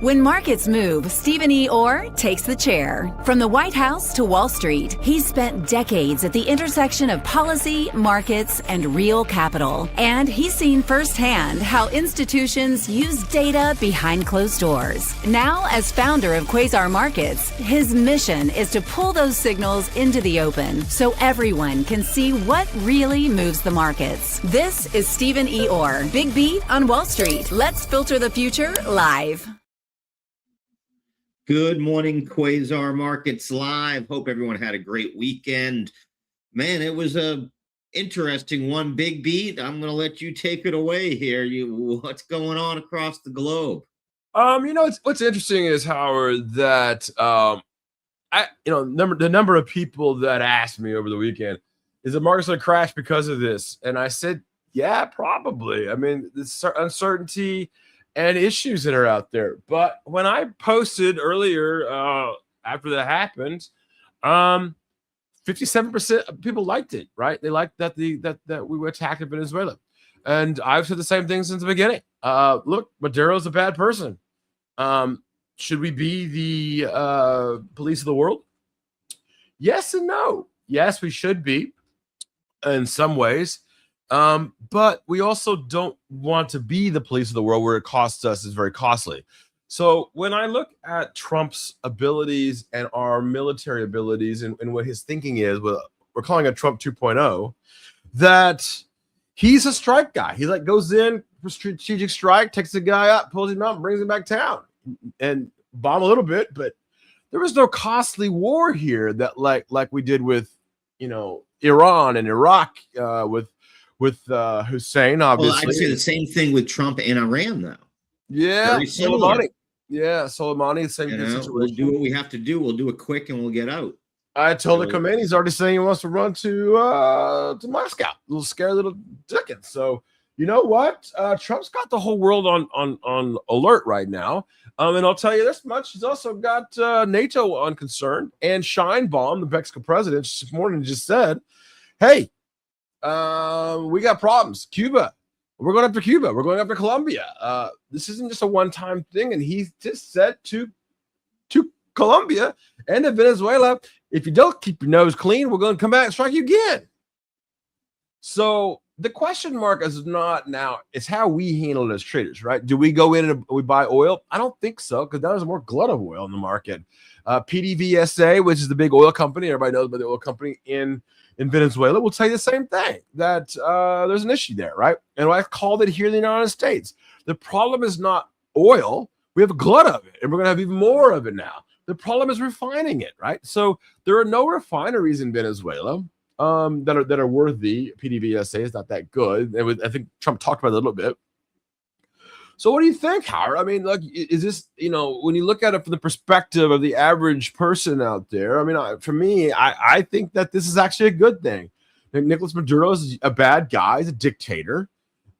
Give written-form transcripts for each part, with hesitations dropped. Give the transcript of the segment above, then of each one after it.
When markets move, Stephen E. Orr takes the chair. From the White House to Wall Street, he's spent decades at the intersection of policy, markets, and real capital. And he's seen firsthand how institutions use data behind closed doors. Now, as founder of Quasar Markets, his mission is to pull those signals into the open so everyone can see what really moves the markets. This is Stephen E. Orr, BigBeat on Wall Street. Let's filter the future live. Good morning, Quasar Markets Live. Hope everyone had a great weekend. Man, it was a interesting one. BigBeat, I'm going to let you take it away here. What's going on across the globe? What's interesting is, Howard, that the number of people that asked me over the weekend, is the market's going to crash because of this? And I said, yeah, probably. I mean, the uncertainty and issues that are out there. But when I posted earlier after that happened, 57% of people liked it, right? They liked that that we were attacking Venezuela. And I've said the same thing since the beginning. Look, Maduro's a bad person. Should we be the police of the world? Yes and no. Yes, we should be in some ways. But we also don't want to be the police of the world where it costs us is very costly. So when I look at Trump's abilities and our military abilities and what his thinking is, we're calling it Trump 2.0, that he's a strike guy. He goes in for strategic strike, takes the guy up, pulls him out, and brings him back down and bomb a little bit. But there was no costly war here that like we did with, Iran and Iraq with Hussein, obviously. Well, I'd say the same thing with Trump and Iran, though. Yeah, Soleimani. Yeah, Soleimani, same situation. We'll do what we have to do. We'll do it quick and we'll get out. Ayatollah Khomeini's already saying he wants to run to Moscow. A little scary little Dickens. So you know what? Trump's got the whole world on alert right now. And I'll tell you this much: he's also got NATO on concern. And Scheinbaum, the Mexican president, this morning just said, "Hey, we got problems. Cuba. We're going after Cuba. We're going after Colombia. This isn't just a one-time thing." And he just said to Colombia and to Venezuela, if you don't keep your nose clean, we're going to come back and strike you again. So the question mark is not now, it's how we handle it as traders, right? Do we go in and we buy oil? I don't think so, because now there's more glut of oil in the market. PDVSA, which is the big oil company, everybody knows about the oil company in Venezuela, will tell you the same thing, that there's an issue there, right? And I've called it here in the United States. The problem is not oil. We have a glut of it, and we're going to have even more of it now. The problem is refining it, right? So there are no refineries in Venezuela that are worthy. PDVSA is not that good. I think Trump talked about it a little bit. So what do you think, Howard? I mean, look, is this, when you look at it from the perspective of the average person out there, I mean, for me, I think that this is actually a good thing. Nicolas Maduro is a bad guy. He's a dictator.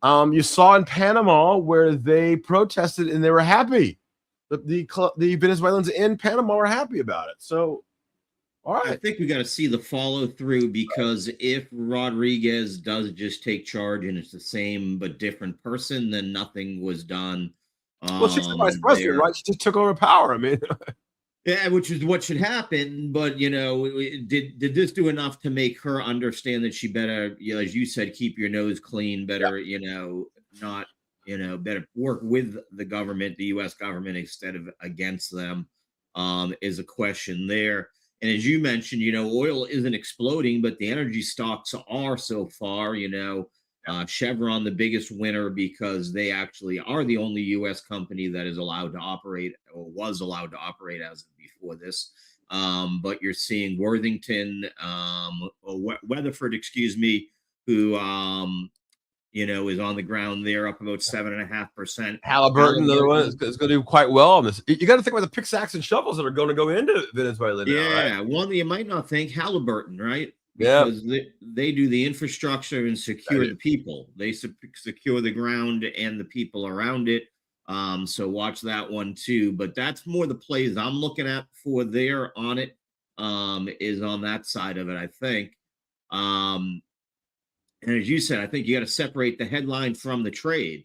You saw in Panama where they protested and they were happy. The Venezuelans in Panama were happy about it. So, all right. I think we got to see the follow through, because if Rodriguez does just take charge and it's the same but different person, then nothing was done. Well, she's the vice president, right? She just took over power. I mean, yeah, which is what should happen. But did this do enough to make her understand that she better, as you said, keep your nose clean, better, not, better work with the government, the U.S. government, instead of against them, is a question there. And as you mentioned, oil isn't exploding, but the energy stocks are so far. Chevron, the biggest winner, because they actually are the only U.S. company that is allowed to operate, or was allowed to operate as of before this. But you're seeing Worthington, or Weatherford, who is on the ground there, up about 7.5%. Halliburton, the other one, is going to do quite well on this. You got to think about the pickaxe and shovels that are going to go into Venezuela now. Yeah, right? One that you might not think, Halliburton, right? Because they do the infrastructure and secure the people. They secure the ground and the people around it. So watch that one too. But that's more the plays I'm looking at for there on it, is on that side of it, I think. And as you said, I think you got to separate the headline from the trade.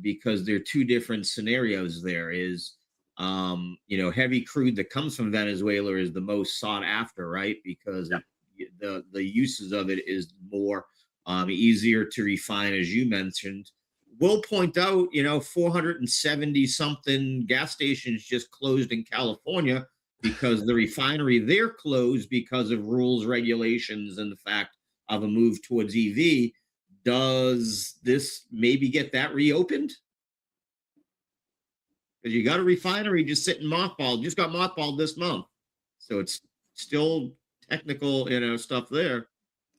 because there are two different scenarios. There is, heavy crude that comes from Venezuela is the most sought after, right? Because the uses of it is more easier to refine, as you mentioned. We'll point out, 470 something gas stations just closed in California because the refinery there closed because of rules, regulations, and the fact of a move towards EV. Does this maybe get that reopened? Because you got a refinery just sitting mothballed, just got mothballed this month. So it's still technical, stuff there.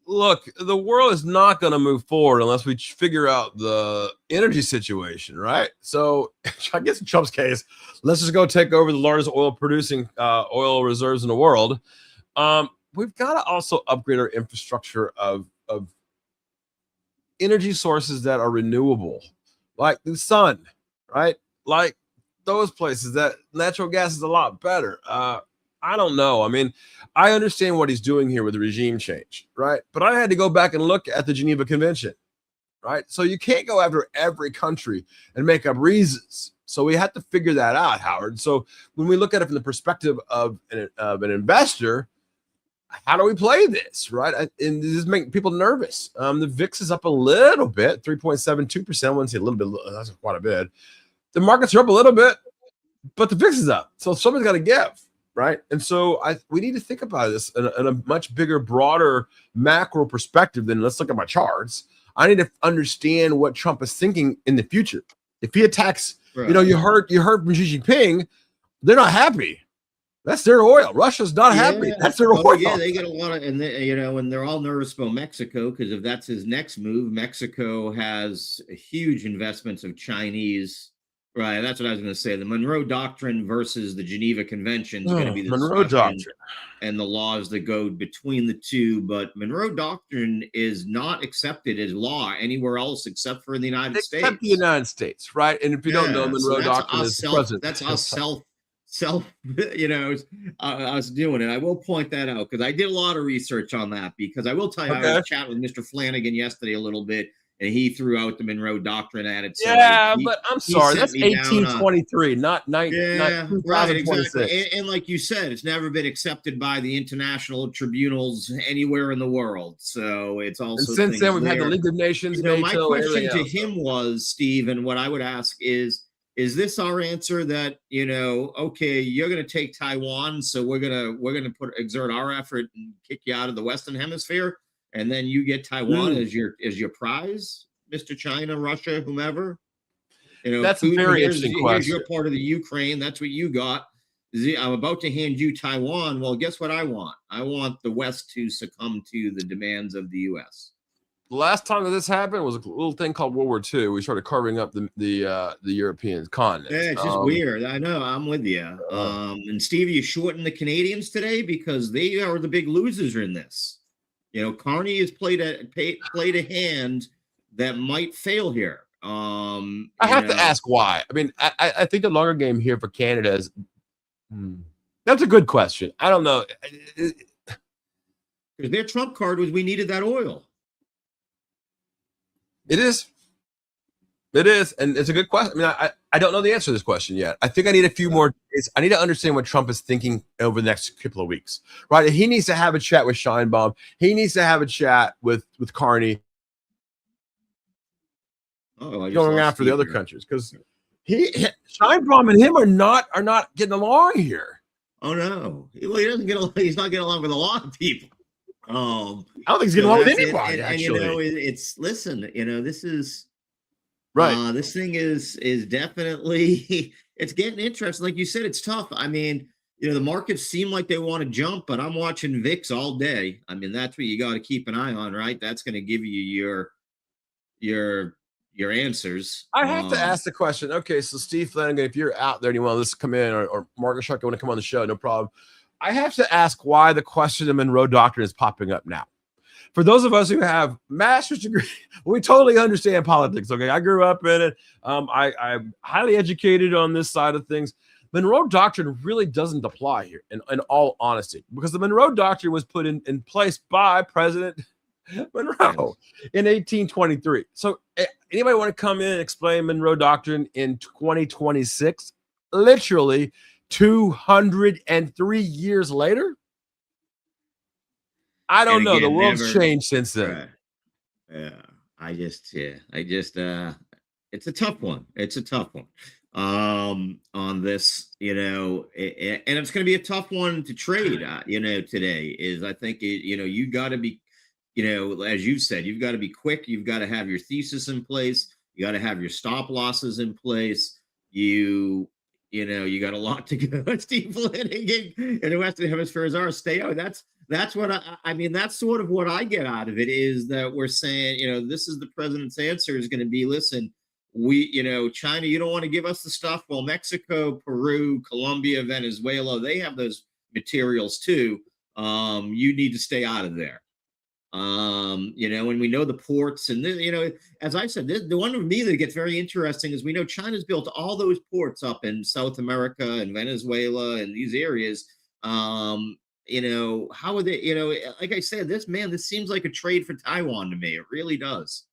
Look, the world is not going to move forward unless we figure out the energy situation, right? So I guess in Trump's case, let's just go take over the largest oil reserves in the world. We've got to also upgrade our infrastructure of energy sources that are renewable, like the sun, right? Like those places. That natural gas is a lot better. I don't know. I mean, I understand what he's doing here with the regime change, right? But I had to go back and look at the Geneva Convention, right? So you can't go after every country and make up reasons. So we have to figure that out, Howard. So when we look at it from the perspective of an investor, how do we play this, right? And this is making people nervous. The VIX is up a little bit, 3.72%. I wouldn't say a little bit. That's quite a bit. The markets are up a little bit, but the VIX is up. So somebody's got to give. Right. And so we need to think about this in a much bigger, broader macro perspective than let's look at my charts. I need to understand what Trump is thinking in the future. If he attacks, right. You heard from Xi Jinping, they're not happy. That's their oil. Russia's not happy. That's their oil. Yeah, they get a lot of, and they're all nervous about Mexico because if that's his next move, Mexico has huge investments of Chinese. Right, that's what I was going to say. The Monroe Doctrine versus the Geneva Convention is going to be the Monroe Doctrine and the laws that go between the two. But Monroe Doctrine is not accepted as law anywhere else except for in the United States. Except the United States, right? And if you don't know, Monroe Doctrine is present. That's us us doing it. I will point that out because I did a lot of research on that. Because I will tell you, I was chatting with Mr. Flanagan yesterday a little bit. And he threw out the Monroe Doctrine at it. So but I'm sorry, that's 1823, not 2026. Right, exactly. And like you said, it's never been accepted by the international tribunals anywhere in the world. So it's also and since then we've had the League of Nations. My question to him was, Steve, and what I would ask is this our answer that okay, you're going to take Taiwan, so we're gonna exert our effort and kick you out of the Western Hemisphere? And then you get Taiwan as your prize, Mr. China, Russia, whomever. That's a very interesting question. You're part of the Ukraine. That's what you got. I'm about to hand you Taiwan. Well, guess what I want? I want the West to succumb to the demands of the U.S. The last time that this happened was a little thing called World War II. We started carving up the European continent. Yeah, it's just weird. I know. I'm with you. And Steve, you shorting the Canadians today because they are the big losers in this. Carney has played a hand that might fail here. I have to ask why. I mean, I think the longer game here for Canada is that's a good question. I don't know. Because their trump card was we needed that oil. It is. It is. And it's a good question. I mean, I don't know the answer to this question yet. I think I need a few more days. I need to understand what Trump is thinking over the next couple of weeks, right? He needs to have a chat with Scheinbaum. He needs to have a chat with Carney. Going after the other countries because Scheinbaum and him are not getting along here. Oh no. Well, he doesn't get along. He's not getting along with a lot of people. I don't think he's getting along with anybody. Actually, it's listen. This is. Right. This thing is definitely it's getting interesting. Like you said, it's tough. I mean, the markets seem like they want to jump, but I'm watching VIX all day. I mean, that's what you got to keep an eye on, right? That's going to give you your answers. I have to ask the question. Okay, so Steve Flanagan, if you're out there and you want to come in, or Margaret Shark, you want to come on the show, no problem. I have to ask why the question of Monroe Doctrine is popping up now. For those of us who have master's degree, we totally understand politics. Okay, I grew up in it. I'm highly educated on this side of things. Monroe Doctrine really doesn't apply here, in all honesty, because the Monroe Doctrine was put in place by President Monroe in 1823. So Anybody want to come in and explain Monroe Doctrine in 2026? Literally 203 years later? I don't know. The world's changed since then. Yeah. I just it's a tough one. It's a tough one. On this, and it's going to be a tough one to trade, today is, I think, you got to be, as you said, you've got to be quick. You've got to have your thesis in place. You got to have your stop losses in place. You got a lot to go. Steve Flynn and the Western Hemisphere is ours. Stay out. That's what I mean. That's sort of what I get out of it, is that we're saying, this is the president's answer is going to be, listen, China, you don't want to give us the stuff. Well, Mexico, Peru, Colombia, Venezuela, they have those materials too. You need to stay out of there. And we know the ports, and as I said, the one of me that gets very interesting is we know China's built all those ports up in South America and Venezuela and these areas. How are they, like I said, this seems like a trade for Taiwan to me. It really does.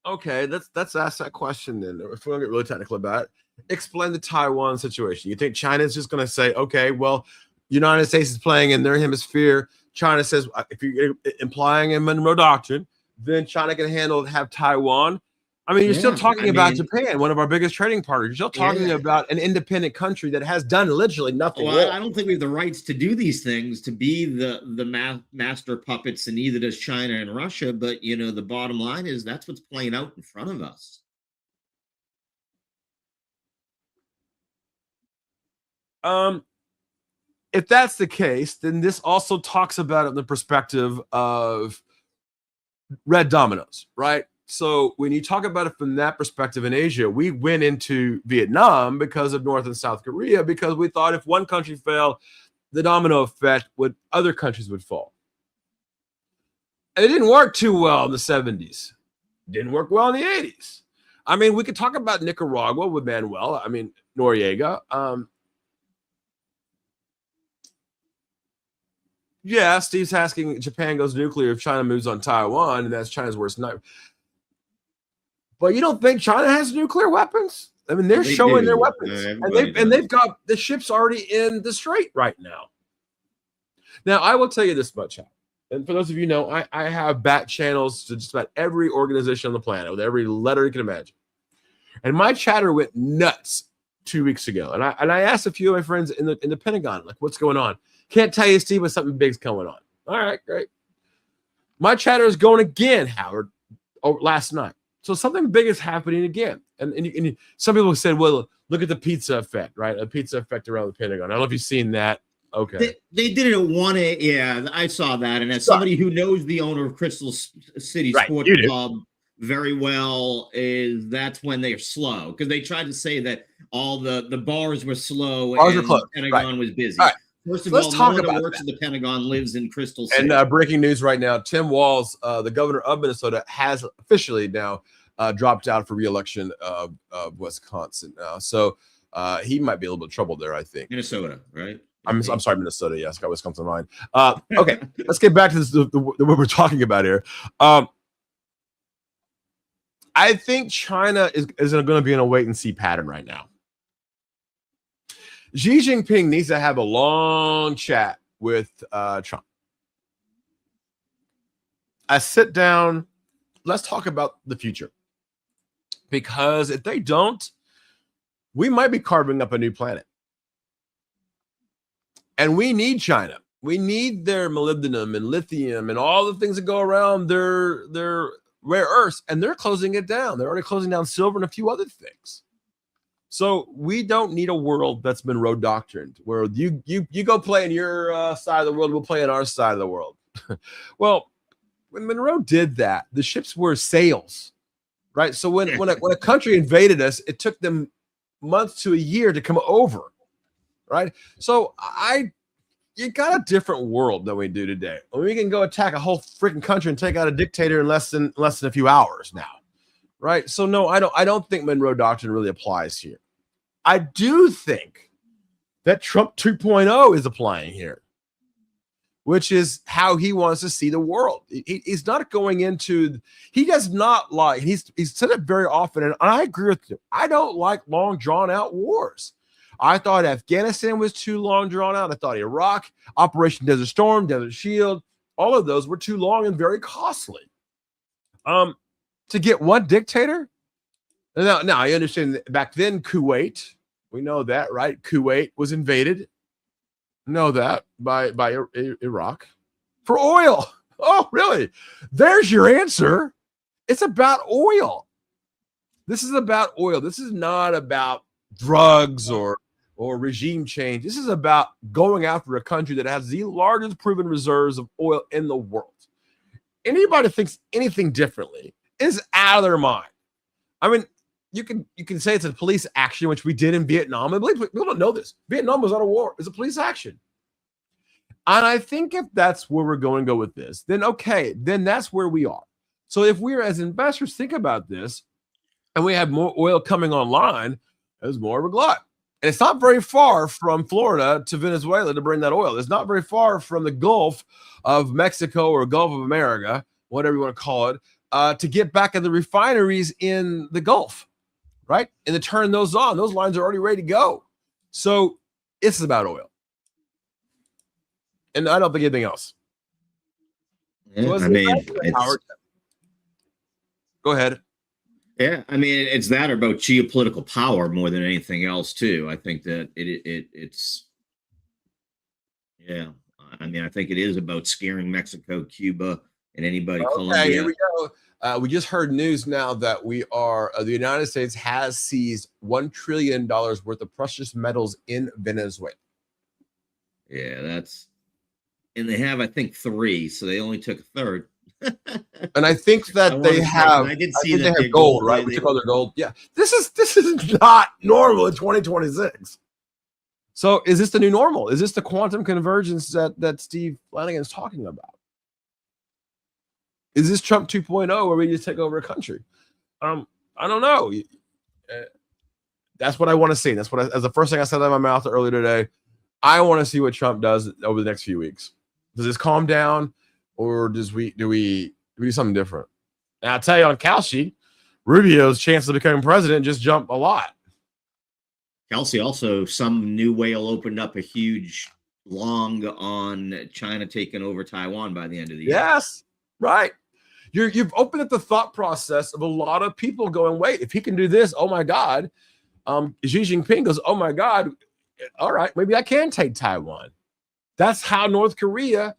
Okay, let's ask that question then. If we don't get really technical about it, explain the Taiwan situation. You think China's just going to say, okay, well, United States is playing in their hemisphere. China says, if you're implying in Monroe Doctrine, then China can have Taiwan. I mean, you're still talking about Japan, one of our biggest trading partners. You're still talking about an independent country that has done literally nothing. Well, I don't think we have the rights to do these things, to be the master puppets, and neither does China and Russia. But, the bottom line is that's what's playing out in front of us. If that's the case, then this also talks about it in the perspective of red dominoes, right? So when you talk about it from that perspective in Asia, we went into Vietnam because of North and South Korea, because we thought if one country fell, the domino effect other countries would fall. And it didn't work too well in the 70s. It didn't work well in the 80s. I mean, we could talk about Nicaragua with Manuel. I mean, Noriega. Yeah, Steve's asking, Japan goes nuclear if China moves on Taiwan, and that's China's worst nightmare. But you don't think China has nuclear weapons? I mean, they're showing their weapons, and they've got the ships already in the strait right now. Now, I will tell you this much, and for those of you who know, I have back channels to just about every organization on the planet with every letter you can imagine. And my chatter went nuts 2 weeks ago, and I asked a few of my friends in the Pentagon, like, what's going on? Can't tell you, Steve, but something big's going on. All right, great. My chatter is going again, Howard, last night. So something big is happening again. And some people said, well, look at the pizza effect, right? A pizza effect around the Pentagon. I don't know if you've seen that. Okay. They did it at 1 Yeah, I saw that. And as somebody who knows the owner of Crystal City Sports Club very well, that's when they're slow. Because they tried to say that all the bars were slow and the Pentagon was busy. All right. First of all, no one that works at the Pentagon lives in Crystal City. And breaking news right now, Tim Walz, the governor of Minnesota, has officially now dropped out for re-election of Wisconsin. So he might be a little bit of trouble there, I think. Minnesota, right? I'm sorry, Minnesota. Yes, got Wisconsin in mind. Okay, let's get back to this, what we're talking about here. I think China is going to be in a wait-and-see pattern right now. Xi Jinping needs to have a long chat with Trump. I sit down. Let's talk about the future. Because if they don't, we might be carving up a new planet. And we need China. We need their molybdenum and lithium and all the things that go around their rare earths. And they're closing it down. They're already closing down silver and a few other things. So we don't need a world that's been Monroe doctrined, where you go play in your side of the world, we'll play in our side of the world. Well, when Monroe did that, the ships were sails, right? So when a country invaded us, it took them months to a year to come over, right? So you got a different world than we do today. We can go attack a whole freaking country and take out a dictator in less than a few hours now. Right. So no, I don't think Monroe Doctrine really applies here. I do think that Trump 2.0 is applying here. which is how he wants to see the world. He's not going into, he does not like, he's said it very often, and I agree with him. I don't like long, drawn out wars. I thought Afghanistan was too long drawn out. I thought Iraq, Operation Desert Storm, Desert Shield, all of those were too long and very costly. To get one dictator? Now I understand that back then Kuwait, we know that, right? Kuwait was invaded. Know that by Iraq for oil. Oh, really? There's your answer. It's about oil. This is about oil. This is not about drugs or regime change. This is about going after a country that has the largest proven reserves of oil in the world. Anybody thinks anything differently is out of their mind. I mean, you can say it's a police action, which we did in Vietnam. I believe people don't know this. Vietnam was not a war. It's a police action. And I think if that's where we're going to go with this, then okay, then that's where we are. So if we're as investors think about this and we have more oil coming online, there's more of a glut. And it's not very far from Florida to Venezuela to bring that oil. It's not very far from the Gulf of Mexico or Gulf of America, whatever you want to call it, to get back at the refineries in the Gulf. Right? And to turn those on, those lines are already ready to go. So it's about oil. And I don't think anything else. Yeah, So I mean, go ahead. Yeah, I mean, it's that about geopolitical power more than anything else, too. I think that it's, yeah. I mean, I think it is about scaring Mexico, Cuba, and anybody. Colombia. Here we go. We just heard news now that we are the United States has seized $1 trillion worth of precious metals in Venezuela. Yeah, and they have, I think, 3, so they only took a third. And I think that they have. I did see that they have gold, right? We took all their gold. Yeah, this is not normal in 2026. So, is this the new normal? Is this the quantum convergence that Steve Flanagan is talking about? Is this Trump 2.0 where we just take over a country? I don't know. That's what I want to see. That's what as the first thing I said out of my mouth earlier today. I want to see what Trump does over the next few weeks. Does this calm down, or do we do something different? And I'll tell you on Kalshi, Rubio's chance of becoming president just jumped a lot. Kelsey also, some new whale opened up a huge long on China taking over Taiwan by the end of the year. Yes, right. You've opened up the thought process of a lot of people going, wait, if he can do this, oh my God. Xi Jinping goes, oh my God, all right, maybe I can take Taiwan. That's how North Korea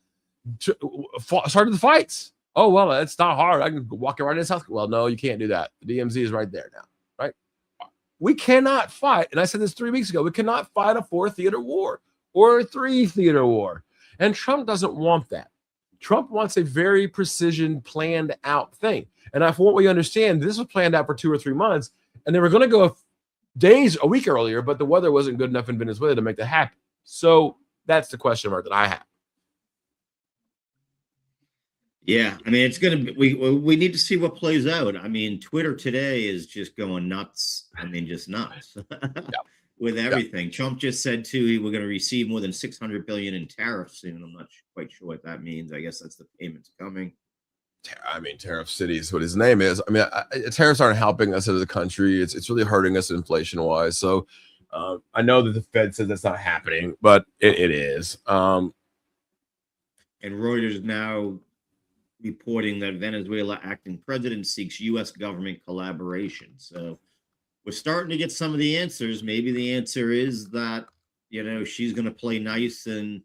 started the fights. Oh, well, it's not hard. I can walk around in South Korea. Well, no, you can't do that. The DMZ is right there now, right? We cannot fight, and I said this 3 weeks ago, we cannot fight a 4-theater war or a 3-theater war. And Trump doesn't want that. Trump wants a very precision, planned out thing. And from what we understand, this was planned out for 2 or 3 months, and they were going to go a week earlier, but the weather wasn't good enough in Venezuela to make that happen. So that's the question mark that I have. Yeah, I mean, it's going to be, we need to see what plays out. I mean, Twitter today is just going nuts. I mean, just nuts with everything. Yeah. Trump just said, too, we're going to receive more than $600 billion in tariffs, and I'm not quite sure what that means. I guess that's the payments coming. I mean, Tariff City is what his name is. I mean, tariffs aren't helping us as a country. It's really hurting us inflation-wise. So I know that the Fed says that's not happening, but it is. And Reuters now reporting that Venezuela acting president seeks U.S. government collaboration. So we're starting to get some of the answers. Maybe the answer is that, she's going to play nice and,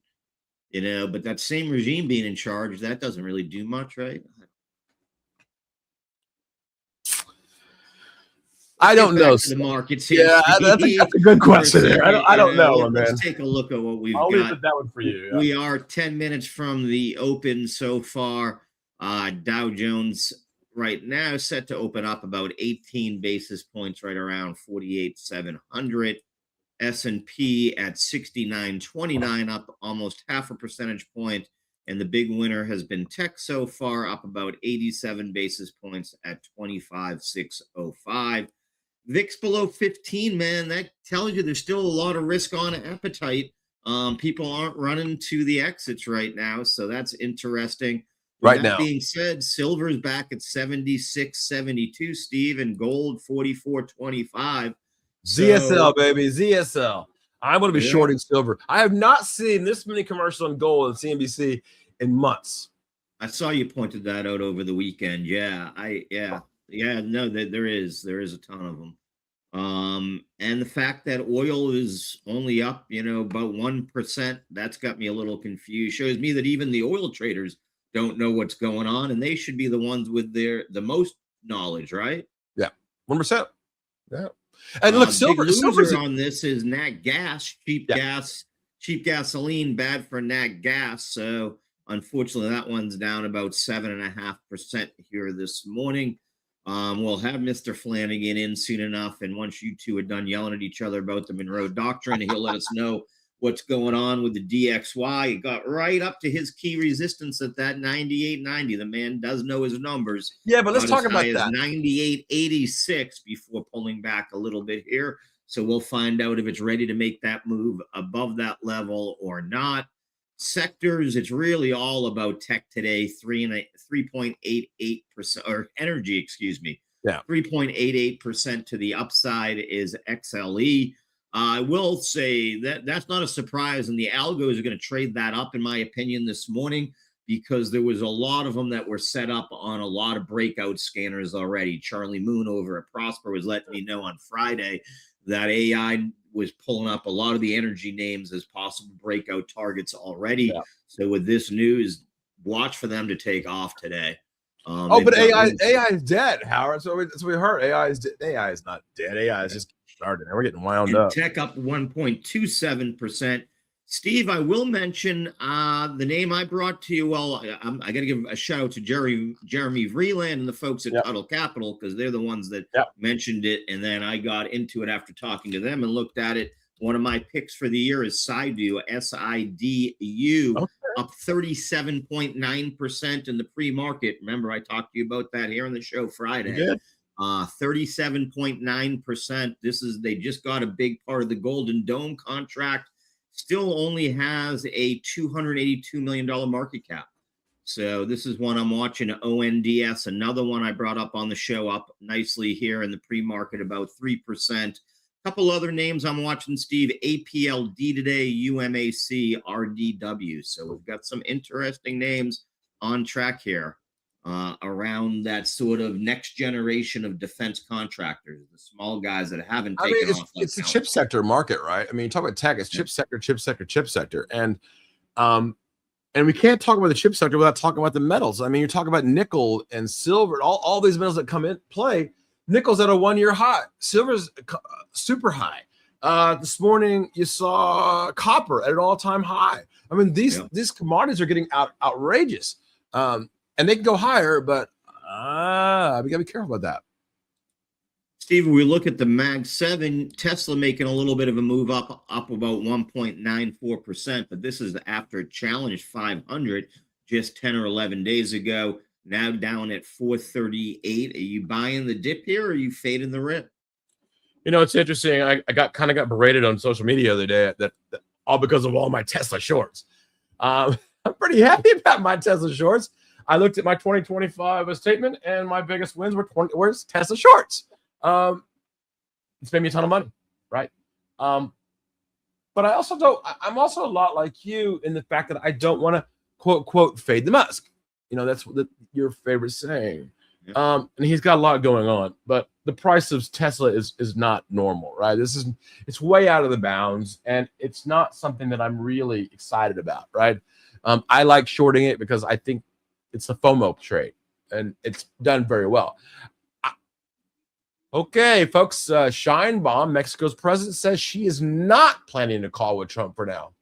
but that same regime being in charge, that doesn't really do much, right? I don't know. The markets. Yeah, that's a good question there. I don't know, man. Let's take a look at what we've got. I'll leave that one for you. Yeah. We are 10 minutes from the open so far. Dow Jones right now set to open up about 18 basis points, right around 48,700. S&P at 69.29, up almost half a percentage point. And the big winner has been tech so far, up about 87 basis points at 25,605. VIX below 15, man. That tells you there's still a lot of risk on appetite People aren't running to the exits right now, so that's interesting. With Right that now. being said, silver's back at 76.72, Steve, and gold 44.25. ZSL, baby, ZSL. I'm going to be Yeah. shorting silver. I have not seen this many commercials on gold and CNBC in months. I saw you pointed that out over the weekend. Yeah, no, there is a ton of them. And the fact that oil is only up, about 1%, that's got me a little confused. Shows me that even the oil traders don't know what's going on, and they should be the ones with the most knowledge, right? Yeah, 1%. Yeah. And look, silver's on this is nat gas, cheap gasoline, bad for nat gas. So unfortunately, that one's down about 7.5% here this morning. We'll have Mr. Flanagan in soon enough, and once you two are done yelling at each other about the Monroe Doctrine, he'll let us know what's going on with the DXY. It got right up to his key resistance at that 98.90. The man does know his numbers. Yeah, but let's talk about that. 98.86 before pulling back a little bit here. So we'll find out if it's ready to make that move above that level or not. Sectors, it's really all about tech today. 3.88%, or energy, excuse me. Yeah, 3.88% to the upside is XLE. I will say that that's not a surprise, and the algos are going to trade that up, in my opinion, this morning, because there was a lot of them that were set up on a lot of breakout scanners already. Charlie Moon over at Prosper was letting me know on Friday that AI was pulling up a lot of the energy names as possible breakout targets already. Yeah. So with this news, watch for them to take off today. But AI is dead, Howard. So we heard AI is not dead. AI is just started, and we're getting wound up. Tech up 1.27%. Steve, I will mention the name I brought to you. Well, I got to give a shout out to Jeremy Vreeland and the folks at Tuttle Capital, because they're the ones that mentioned it. And then I got into it after talking to them and looked at it. One of my picks for the year is SIDU, SIDU, up 37.9% in the pre-market. Remember, I talked to you about that here on the show Friday. 37.9%. They just got a big part of the Golden Dome contract. Still only has a $282 million market cap. So this is one I'm watching. ONDS, another one I brought up on the show, up nicely here in the pre-market, about 3%. Couple other names I'm watching, Steve. APLD today, UMAC, RDW. So we've got some interesting names on track here around that sort of next generation of defense contractors, the small guys that haven't taken off. It's the chip sector market, right? I mean, you talk about tech, it's chip sector. And we can't talk about the chip sector without talking about the metals. I mean, you talk about nickel and silver, all these metals that come in play. Nickel's at a 1-year high. Silver's super high. This morning you saw copper at an all-time high. I mean, these commodities are getting outrageous. And they can go higher, but we gotta be careful about that. Steve, we look at the Mag 7, Tesla making a little bit of a move up about 1.94%, but this is after it challenged 500 just 10 or 11 days ago. Now down at 438. Are you buying the dip here, or are you fading the rip? You know, it's interesting. I got berated on social media the other day that all because of all my Tesla shorts. I'm pretty happy about my Tesla shorts. I looked at my 2025 statement, and my biggest wins were Tesla shorts. It's made me a ton of money, right? But I also don't. I'm also a lot like you in the fact that I don't want to quote fade the Musk. You know, that's your favorite saying. And he's got a lot going on, but the price of Tesla is not normal, right? It's way out of the bounds, and it's not something that I'm really excited about, right? I like shorting it because I think it's a FOMO trade, and it's done very well. Okay, folks, Shine Bomb, Mexico's president, says she is not planning to call with Trump for now.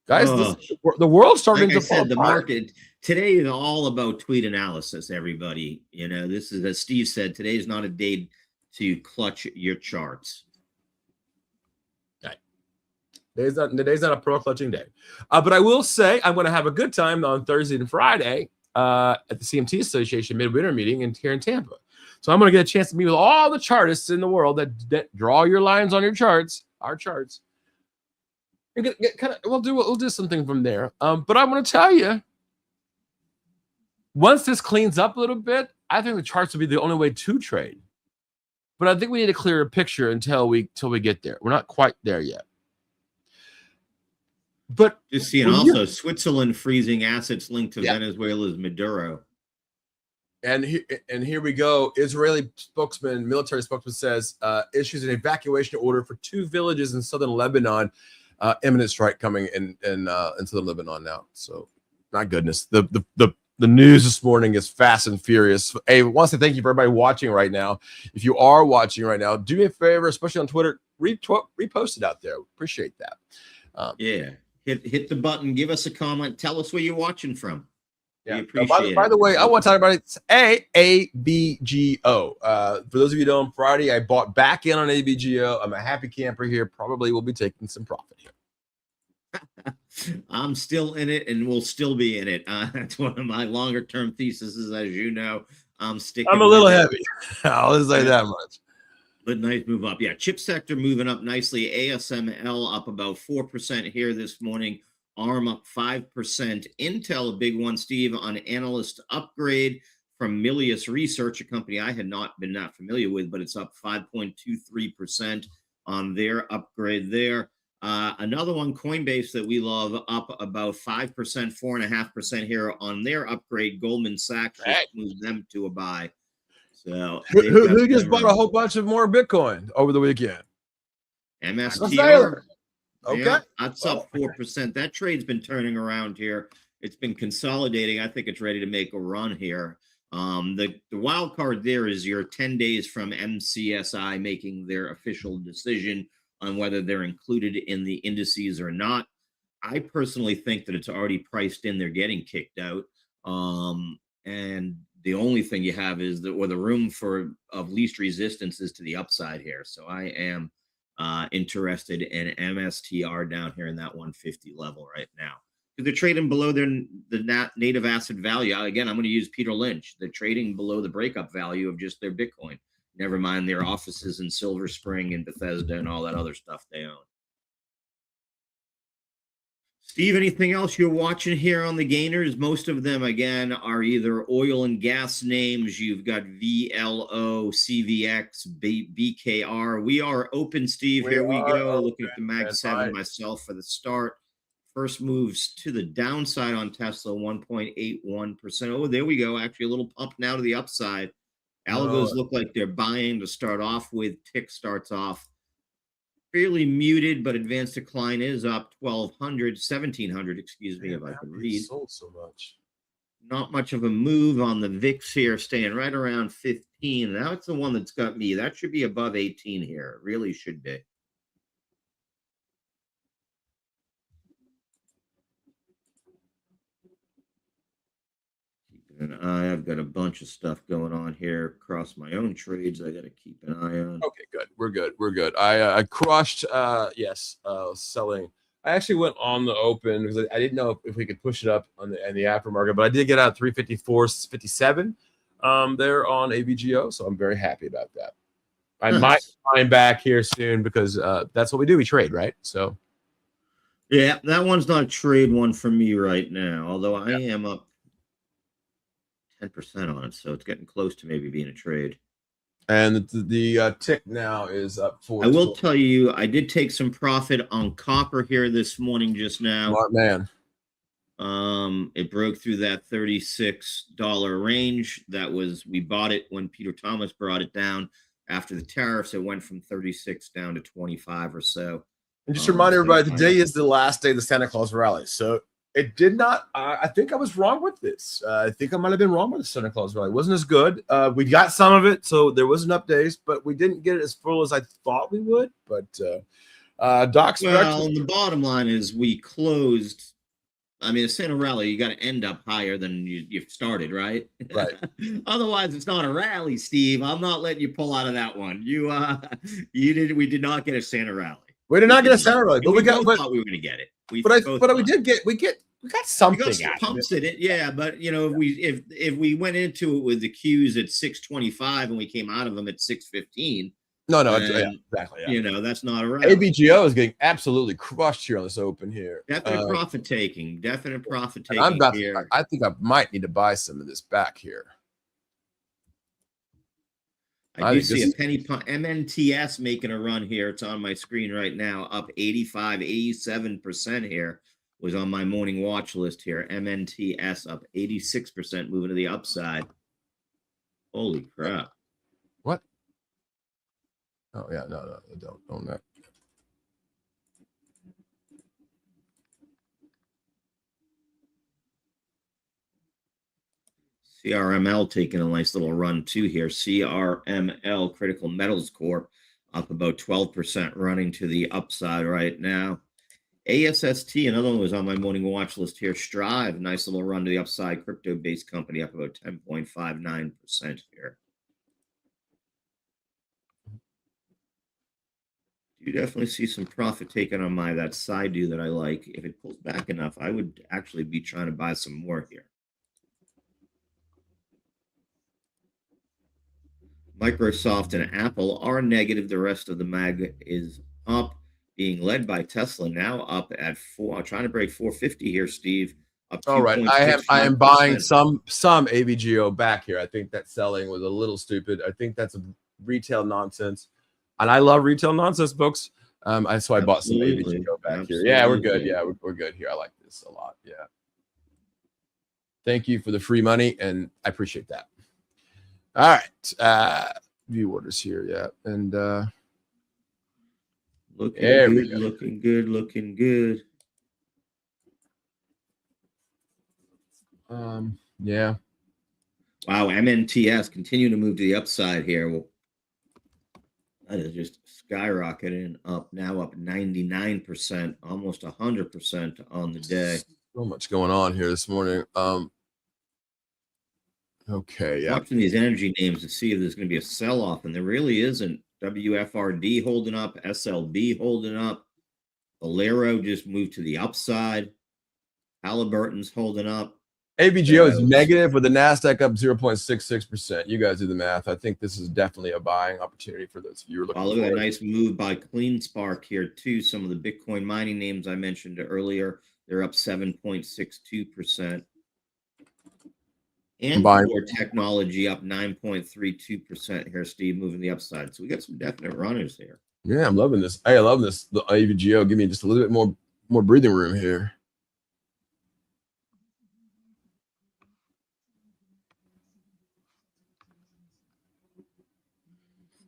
Guys, the world's starting to fall apart. The market today is all about tweet analysis, everybody. You know, this is, as Steve said, today is not a day to clutch your charts. Right. Today's not a pro clutching day. But I will say I'm going to have a good time on Thursday and Friday at the CMT Association midwinter meeting here in Tampa. So I'm going to get a chance to meet with all the chartists in the world that draw your lines on your charts, our charts. We'll do something from there. But I want to tell you, once this cleans up a little bit, I think the charts will be the only way to trade. But I think we need a clearer picture until we get there. We're not quite there yet. But just seeing also Switzerland freezing assets linked to Venezuela's Maduro. And here we go. Israeli spokesman, military spokesman says issues an evacuation order for 2 villages in southern Lebanon. Imminent strike coming in southern Lebanon now. So, my goodness, the news this morning is fast and furious. Hey, I want to say thank you for everybody watching right now. If you are watching right now, do me a favor, especially on Twitter, repost it out there. Appreciate that. Hit the button, give us a comment, tell us where you're watching from. Yeah. By the way, I want to talk about it. It's ABGO. For those of you who don't, Friday I bought back in on ABGO. I'm a happy camper here. Probably will be taking some profit here. I'm still in it and will still be in it. That's one of my longer term theses, as you know. I'm a little heavy. I'll just say that much. But nice move up. Yeah, chip sector moving up nicely. ASML up about 4% here this morning. ARM up 5%. Intel, a big one, Steve, on analyst upgrade from Milius Research, a company I had not been that familiar with, but it's up 5.23% on their upgrade there. Another one, Coinbase, that we love, up about 5%, 4.5% here on their upgrade. Goldman Sachs moved them to a buy. So who just bought a whole bunch of more Bitcoin over the weekend? MSTR. Okay. Yeah, that's up 4%. That trade's been turning around here. It's been consolidating. I think it's ready to make a run here. The wild card there is you're 10 days from MCSI making their official decision on whether they're included in the indices or not. I personally think that it's already priced in. They're getting kicked out. And the only thing you have is the room of least resistance is to the upside here. So I am interested in MSTR down here in that 150 level right now. They're trading below the native asset value. Again, I'm going to use Peter Lynch. They're trading below the breakup value of just their Bitcoin. Never mind their offices in Silver Spring and Bethesda and all that other stuff they own. Steve, anything else you're watching here on the gainers? Most of them, again, are either oil and gas names. You've got VLO, CVX, BKR. We are open, Steve. Here we go. Looking at the Mag 7 myself for the start. First moves to the downside on Tesla, 1.81%. Oh, there we go. Actually, a little pump now to the upside. Algos look like they're buying to start off with. Tick starts off fairly muted, but advanced decline is up 1700, excuse me, if I can read. Sold so much. Not much of a move on the VIX here, staying right around 15. Now it's the one that's got me. That should be above 18 here. It really should be. And I've got a bunch of stuff going on here across my own trades I got to keep an eye on. Okay, good. We're good. I crushed, selling. I actually went on the open because I didn't know if we could push it up on the aftermarket, but I did get out 354.57 there on ABGO, so I'm very happy about that. I might find back here soon because that's what we do. We trade, right? So, yeah, that one's not a trade one for me right now, although I am up 10% on it, so it's getting close to maybe being a trade. And the tick now is up 4. I will tell you, I did take some profit on copper here this morning just now. Smart man. It broke through that $36 range. We bought it when Peter Thomas brought it down after the tariffs. It went from 36 down to 25 or so. And just remind everybody, today is the last day of the Santa Claus rally. So it did not. I think I was wrong with this. I think I might have been wrong with the Santa Claus rally. It wasn't as good. We got some of it, so there was an updates, but we didn't get it as full as I thought we would. But Doc's the bottom line is we closed. I mean, a Santa rally, you got to end up higher than you've started, right? Right. Otherwise, it's not a rally, Steve. I'm not letting you pull out of that one. We did not get a Santa rally. We did not get a Santa rally, but we thought we were going to get it. We got something. We got some pumps in it, yeah. But if we went into it with the Qs at 625 and we came out of them at 615, No, And, exactly. Yeah. you know, that's not a rally. ABGO is getting absolutely crushed here on this open here. Definite profit taking. Definite profit And I'm taking about here. I think I might need to buy some of this back here. I do see a penny pump MNTS making a run here. It's on my screen right now, up 85, 87% here. Was on my morning watch list here. MNTS up 86%, moving to the upside. Holy crap. What? Oh, yeah, no, don't own that. CRML taking a nice little run too here. CRML, Critical Metals Corp, up about 12%, running to the upside right now. ASST, another one was on my morning watch list here. Strive, nice little run to the upside. Crypto-based company up about 10.59% here. You definitely see some profit taken on that side do that I like. If it pulls back enough, I would actually be trying to buy some more here. Microsoft and Apple are negative. The rest of the mag is up, being led by Tesla, now up at trying to break 450 here, Steve. Up All right, I am buying some ABGO back here. I think that selling was a little stupid. I think that's a retail nonsense, and I love retail nonsense books. So I bought some ABGO back here. Yeah, we're good. Yeah, we're good here. I like this a lot. Yeah. Thank you for the free money, and I appreciate that. All right, view orders here. Yeah, and looking good. Yeah. Wow, MNTS continue to move to the upside here. Well, that is just skyrocketing up, now up 99%, almost 100% on the day. So much going on here this morning. Okay, yeah. Watching these energy names to see if there's going to be a sell-off, and there really isn't. WFRD holding up, SLB holding up, Valero just moved to the upside, Halliburton's holding up. ABGO is negative with the NASDAQ up 0.66%. You guys do the math. I think this is definitely a buying opportunity for those of you who are looking look at that nice move by CleanSpark here, too. Some of the Bitcoin mining names I mentioned earlier, they're up 7.62%. And Core Technology up 9.32% here, Steve, moving the upside. So we got some definite runners here. Yeah, I'm loving this. Hey, I love this. The ABGO, give me just a little bit more breathing room here.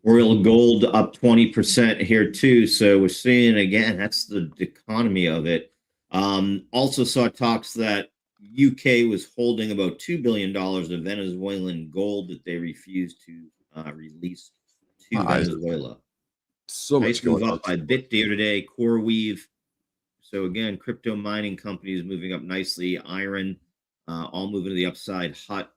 Royal Gold up 20% here too. So we're seeing, again, that's the economy of it. Also saw talks that UK was holding about $2 billion of Venezuelan gold that they refused to release to Venezuela. So nice much move going up by BitDeer today. CoreWeave. So again, crypto mining companies moving up nicely. Iron, all moving to the upside. Hut.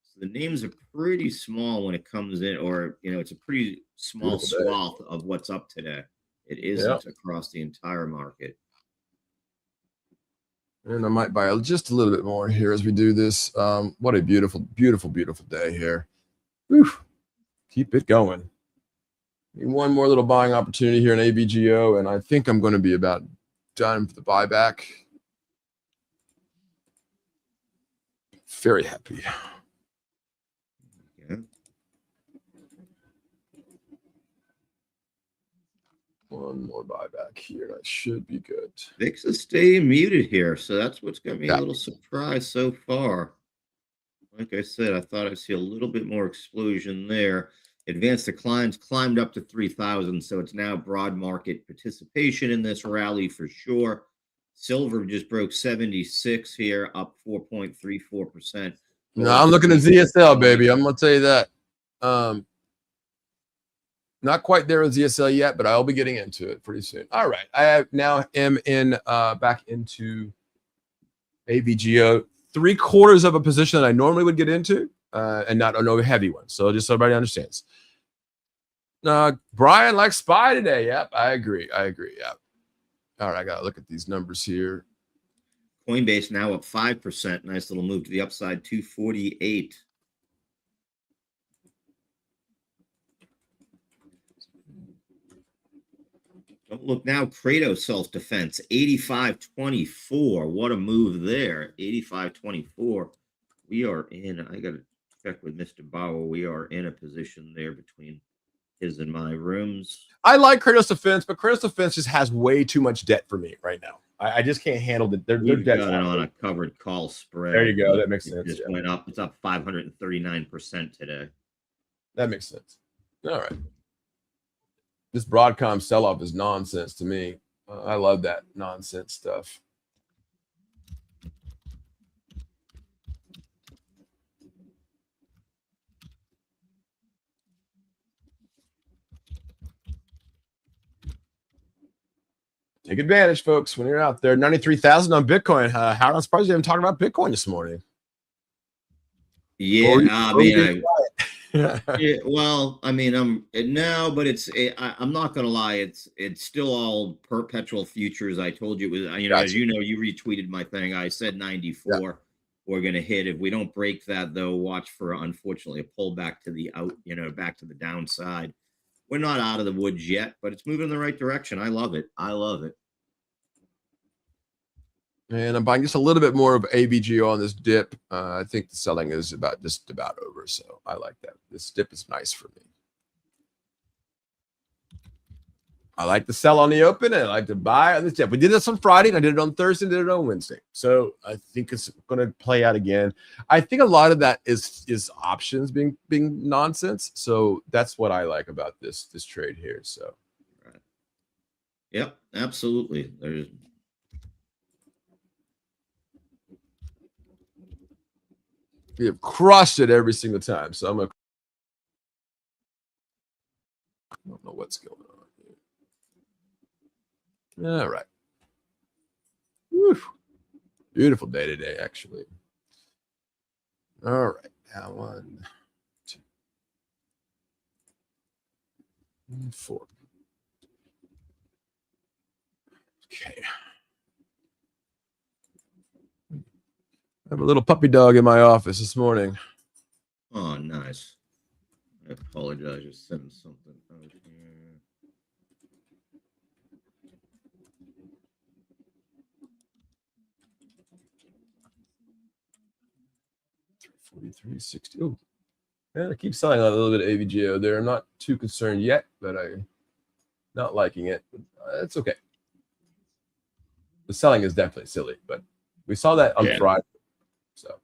So the names are pretty small when it comes in, or it's a pretty small swath of what's up today. It isn't across the entire market. And I might buy just a little bit more here as we do this. What a beautiful, beautiful, beautiful day here. Whew. Keep it going. One more little buying opportunity here in ABGO, and I think I'm going to be about done for the buyback. Very happy. Yeah. One more buyback here. That should be good. VIX is staying muted here, so that's what's got me a little surprised so far. Like I said, I thought I'd see a little bit more explosion there. Advanced declines climbed up to 3,000, so it's now broad market participation in this rally for sure. Silver just broke 76 here, up 4.34%. No, I'm looking at ZSL, baby. I'm going to tell you that. Not quite there with ZSL yet, but I'll be getting into it pretty soon. All right. I now am in back into ABGO. 3/4 of a position that I normally would get into, and not no heavy one. So just so everybody understands. Brian likes SPY today. Yep, I agree. Yep. All right, I got to look at these numbers here. Coinbase now up 5%. Nice little move to the upside, 248. Look now, Kratos self-defense, 85.24. What a move there. 85.24. We are in, I got to check with Mr. Bauer. We are in a position there between his and my rooms. I like Kratos Defense, but Kratos Defense just has way too much debt for me right now. I just can't handle the their We've debt. got it on a covered call spread. There you go. That makes It sense. just went up. It's up 539% today. That makes sense. All right. This Broadcom sell-off is nonsense to me. I love that nonsense stuff. Take advantage, folks, when you're out there. 93,000 on Bitcoin. Howard, I'm surprised you haven't talked about Bitcoin this morning. Yeah, yeah, well, I mean, no, but I'm not gonna lie, it's still all perpetual futures. I told you it was, you know, Gotcha. as you know, you retweeted my thing. I said 94. Yeah. We're gonna hit. If we don't break that, though, watch for, unfortunately, a pullback to the back to the downside. We're not out of the woods yet, but it's moving in the right direction. I love it. I love it. And I'm buying just a little bit more of AVGO on this dip. I think the selling is just about over, so I like that. This dip is nice for me. I like to sell on the open, and I like to buy on this dip. We did this on Friday, and I did it on Thursday, and did it on Wednesday. So I think it's going to play out again. I think a lot of that is options being nonsense. So that's what I like about this trade here. So, right. Yep, absolutely. We have crushed it every single time. So I don't know what's going on here. All right. Woo. Beautiful day today, actually. All right. Now 1, 2, 4. Okay. I have a little puppy dog in my office this morning. Oh, nice. I apologize. Just sending something out here. $43.60. Oh, yeah, I keep selling a little bit of AVGO there. I'm not too concerned yet, but I'm not liking it. It's okay. The selling is definitely silly, but we saw that on Friday. So.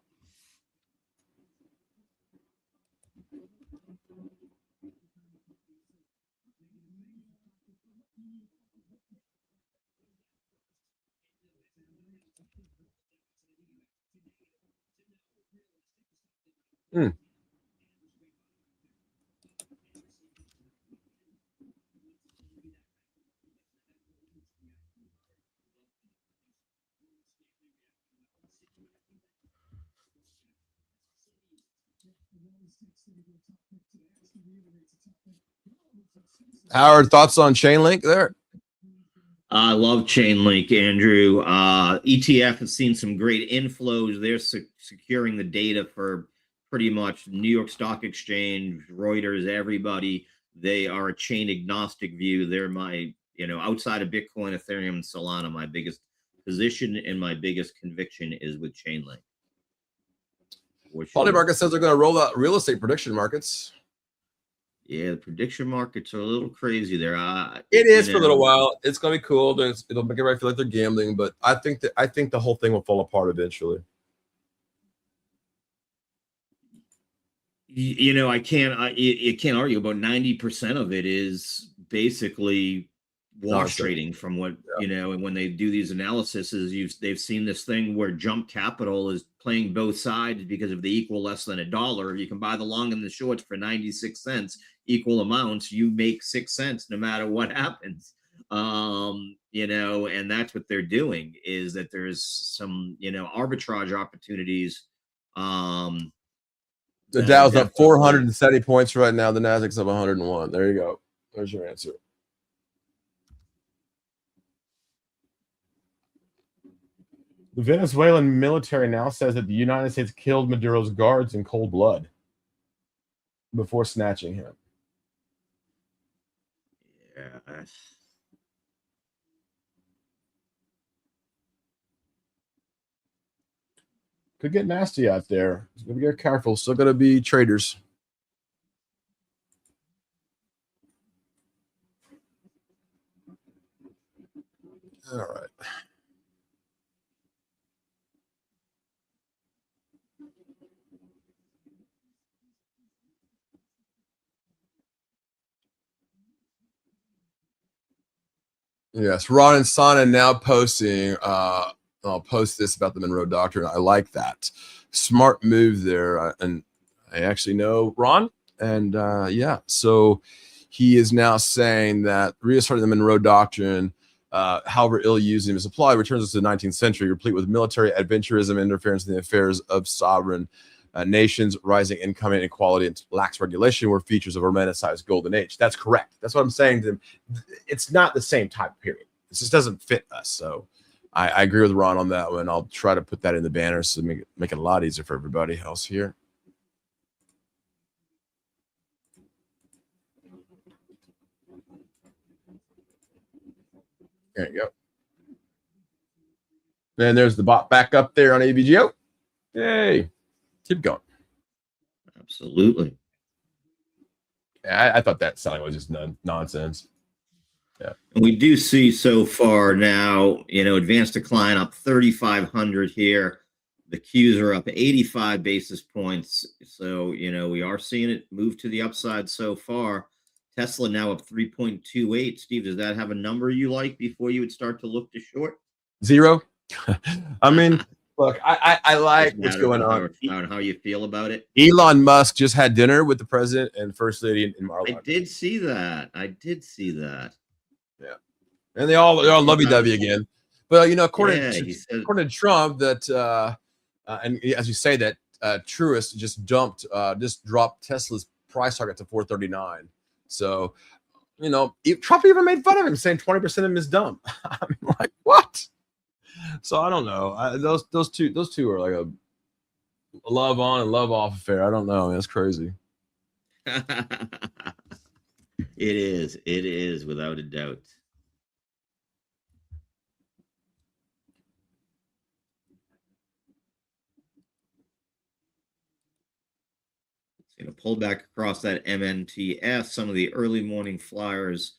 Howard, thoughts on Chainlink there? I love Chainlink, Andrew. ETF has seen some great inflows. They're securing the data for pretty much New York Stock Exchange, Reuters, everybody. They are a chain agnostic view. They're my, outside of Bitcoin, Ethereum, and Solana, my biggest position and my biggest conviction is with Chainlink. Polymarket says they're going to roll out real estate prediction markets. Yeah, the prediction markets are a little crazy there. It is for a little while. It's going to be cool. It'll make everybody feel like they're gambling, but I think the whole thing will fall apart eventually. I can't argue about 90% of it is basically wash trading from what, and when they do these analyses, they've seen this thing where jump capital is playing both sides because if they equal less than $1, if you can buy the long and the shorts for 96 cents, equal amounts, you make 6 cents no matter what happens. And that's what they're doing, is that there's some, arbitrage opportunities. The Dow's up 470 points right now. The Nasdaq's up 101. There you go. There's your answer. The Venezuelan military now says that the United States killed Maduro's guards in cold blood before snatching him. Yeah. could get nasty out there. Gotta be careful. Still gonna be traders. All right. Yes, Ron and Sana now posting. I'll post this about the Monroe Doctrine. I like that. Smart move there. And I actually know Ron. And yeah, so he is now saying that restarting the Monroe Doctrine, however ill-used and misapplied, returns us to the 19th century, replete with military adventurism, interference in the affairs of sovereign nations, rising income inequality, and lax regulation were features of a romanticized golden age. That's correct. That's what I'm saying to them. It's not the same time period. This just doesn't fit us. So I agree with Ron on that one. I'll try to put that in the banners to make it a lot easier for everybody else here. There you go. And there's the bot back up there on ABGO. Yay. Keep going. Absolutely. Yeah, I thought that selling was just nonsense. Yeah. And we do see so far now, advanced decline up 3,500 here. The Qs are up 85 basis points. So, we are seeing it move to the upside so far. Tesla now up 3.28. Steve, does that have a number you like before you would start to look to short? 0. I mean, look, I like what's going on. How you feel about it? Elon Musk just had dinner with the president and first lady in Mar-a-Lago. I did see that. Yeah, and they're all lovey-dovey again. But according to Trump, that and as you say that Truist just dropped Tesla's price target to 439. So Trump even made fun of him, saying 20% of him is dumb. I mean, like, what? So I don't know. Those two are like a love on and love off affair. I don't know. Man, it's crazy. It is without a doubt. It's going to pull back across that MNTS. Some of the early morning flyers.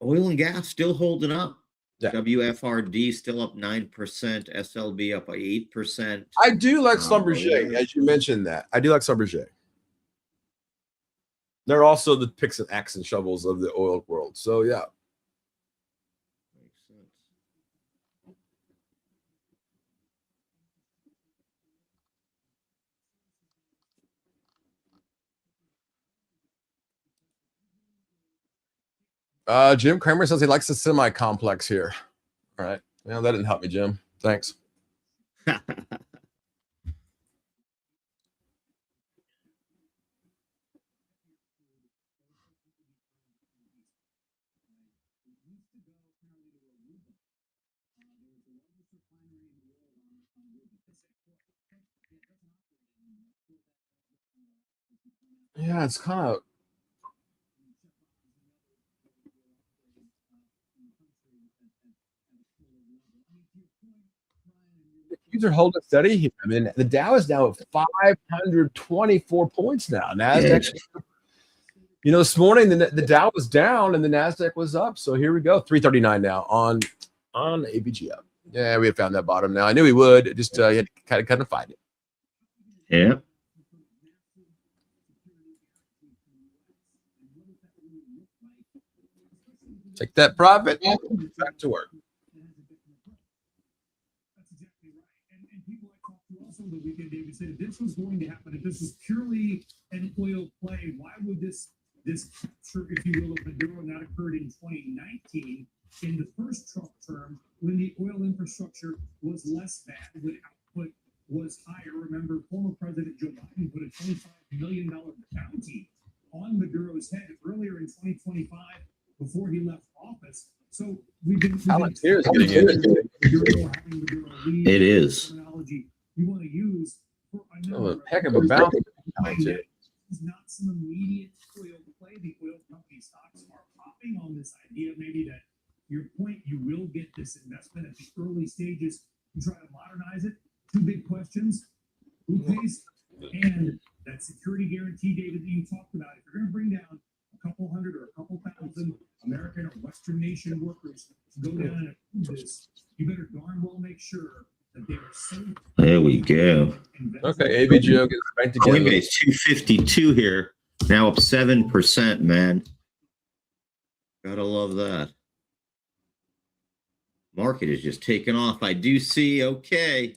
Oil and gas still holding up. Yeah. WFRD still up 9%. SLB up by 8%. I do like Schlumberger, as you mentioned that. I do like Schlumberger. They're also the picks and axe and shovels of the oil world. So, yeah. Makes sense. Jim Kramer says he likes the semi-complex here. All right. Well, that didn't help me, Jim. Thanks. Yeah, it's kind of. These are holding steady here. I mean, the Dow is now at 524 points now. NASDAQ, this morning the Dow was down and the NASDAQ was up. So here we go, 339 now on ABGO. Yeah, we had found that bottom now. I knew we would. Just you had to kind of find it. Yeah. Take that profit. Back to work. The weekend, David said if this was going to happen, if this was purely an oil play, why would this capture, if you will, of Maduro not occurred in 2019 in the first Trump term when the oil infrastructure was less bad, when output was higher? Remember, former President Joe Biden put a $25 million bounty on Maduro's head earlier in 2025 before he left office. So we've been getting in. It is. You want to use for a heck of a bounty. It's not some immediate oil play. The oil company stocks are popping on this idea, maybe that your point, you will get this investment at the early stages to try to modernize it. two big questions: who pays, and that security guarantee, David, that you talked about. If you're going to bring down a couple hundred or a couple thousand American or Western nation workers to go down and approve this, you better darn well make sure that they are safe. There we go. Okay, AVGO gets right together. Coinbase 252 here, now up 7%, man. Gotta love that. Market is just taking off. I do see. Okay,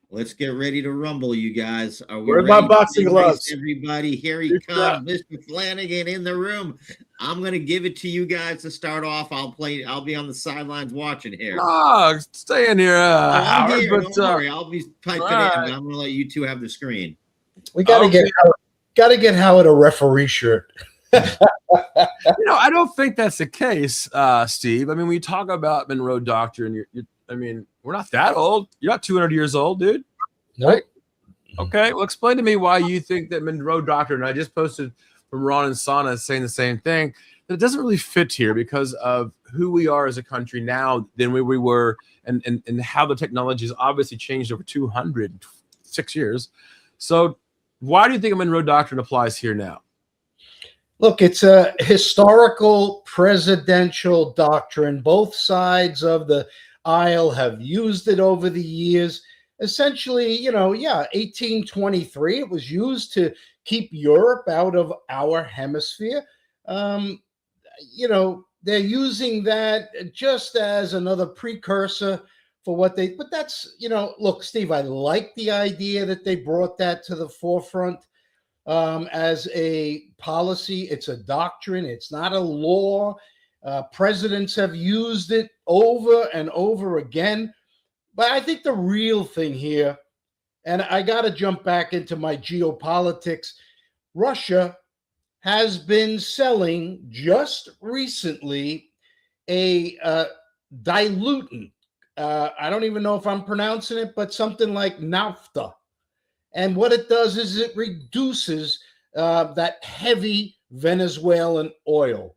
let's get ready to rumble, you guys. Are we Where's ready? my boxing gloves? Everybody, here he comes, Mr. Flanagan in the room. I'm gonna give it to you guys to start off. I'll be on the sidelines watching here. Oh, stay in here, Howard. Here, But don't worry, I'll be typing in. I'm gonna let you two have the screen. We gotta get Howard a referee shirt. I don't think that's the case, Steve. I mean, when you talk about Monroe Doctrine, I mean, we're not that old. You're not 200 years old, dude. Nope. Right? Okay, well, explain to me why you think that Monroe Doctrine, I just posted from Ron and Sana saying the same thing, that it doesn't really fit here because of who we are as a country now than we were and how the technology has obviously changed over 206 years. So why do you think a Monroe Doctrine applies here now? Look, it's a historical presidential doctrine. Both sides of the aisle have used it over the years. Essentially, 1823, it was used to keep Europe out of our hemisphere. They're using that just as another precursor for what but that's, look, Steve, I like the idea that they brought that to the forefront. As a policy, it's a doctrine. It's not a law. Presidents have used it over and over again. But I think the real thing here, and I got to jump back into my geopolitics, Russia has been selling just recently a dilutant. I don't even know if I'm pronouncing it, but something like naphtha. And what it does is it reduces that heavy Venezuelan oil.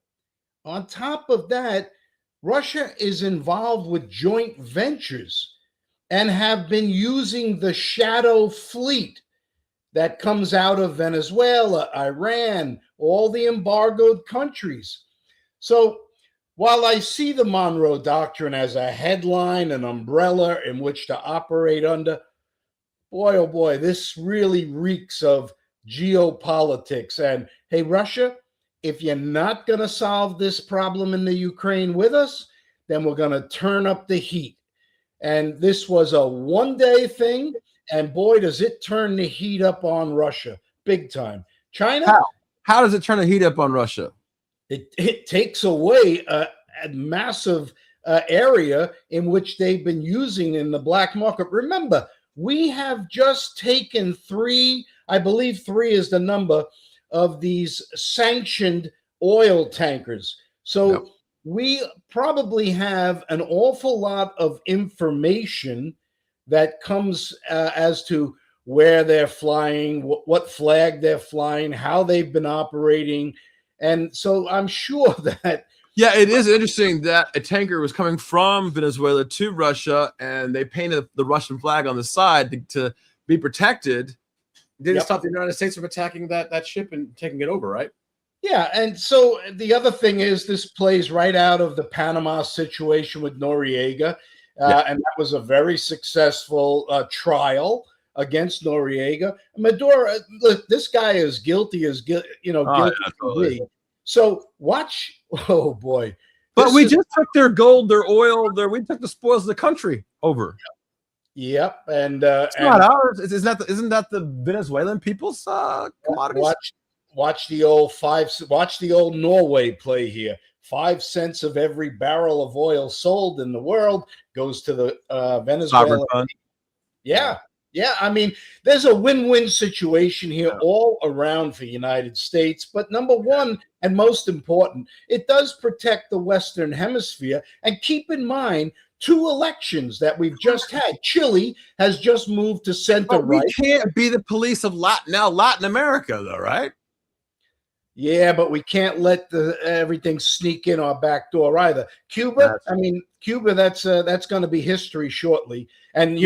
On top of that, Russia is involved with joint ventures and have been using the shadow fleet that comes out of Venezuela, Iran, all the embargoed countries. So while I see the Monroe Doctrine as a headline, an umbrella in which to operate under, boy, oh boy, this really reeks of geopolitics. And hey, Russia, if you're not going to solve this problem in the Ukraine with us, then we're going to turn up the heat. And this was a one-day thing. And boy, does it turn the heat up on Russia big time. China? How does it turn the heat up on Russia? It takes away a massive area in which they've been using in the black market. Remember, we have just taken 3, I believe 3 is the number of these sanctioned oil tankers. So we probably have an awful lot of information that comes as to where they're flying, what flag they're flying, how they've been operating. And so I'm sure that. Yeah, it is interesting that a tanker was coming from Venezuela to Russia, and they painted the Russian flag on the side to be protected. Didn't stop the United States from attacking that ship and taking it over, right? Yeah, and so the other thing is this plays right out of the Panama situation with Noriega, and that was a very successful trial against Noriega. Maduro, look, this guy is guilty as guilty. Totally. So watch. Oh boy! But we just took their gold, their oil, we took the spoils of the country over. Yep, and it's not ours. Isn't that the Venezuelan people's commodities? Watch the old Norway play here. 5 cents of every barrel of oil sold in the world goes to the Venezuela. Yeah. I mean, there's a win-win situation here all around for the United States. But number one, and most important, it does protect the Western Hemisphere. And keep in mind, 2 elections that we've just had. Chile has just moved to center right. We can't be the police of Latin America, though, right? Yeah, but we can't let everything sneak in our back door either. Cuba, Cuba, that's going to be history shortly. And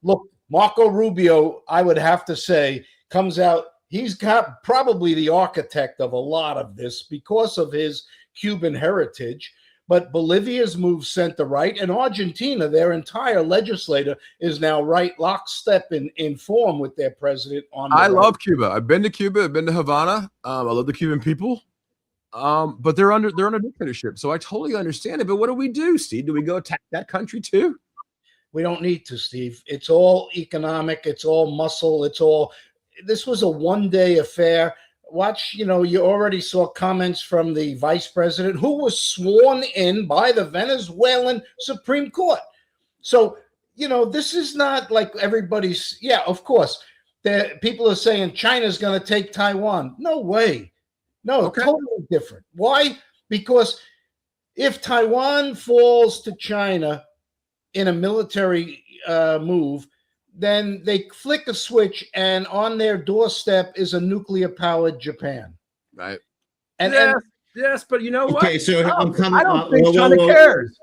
look, Marco Rubio, I would have to say, comes out. He's got probably the architect of a lot of this because of his Cuban heritage. But Bolivia's moved center right, and Argentina, their entire legislature is now right lockstep in form with their president. I love Cuba. I've been to Cuba. I've been to Havana. I love the Cuban people. But they're under dictatorship, so I totally understand it. But what do we do, Steve? Do we go attack that country too? We don't need to, Steve. It's all economic. It's all muscle. This was a one-day affair. Watch, you already saw comments from the vice president who was sworn in by the Venezuelan Supreme Court. So, this is not like everybody's, of course, people are saying China's going to take Taiwan. No way. No, okay. Totally different. Why? Because if Taiwan falls to China in a military move, then they flick a switch, and on their doorstep is a nuclear-powered Japan. Right. And yes, but you know what? Okay, so I don't think China cares.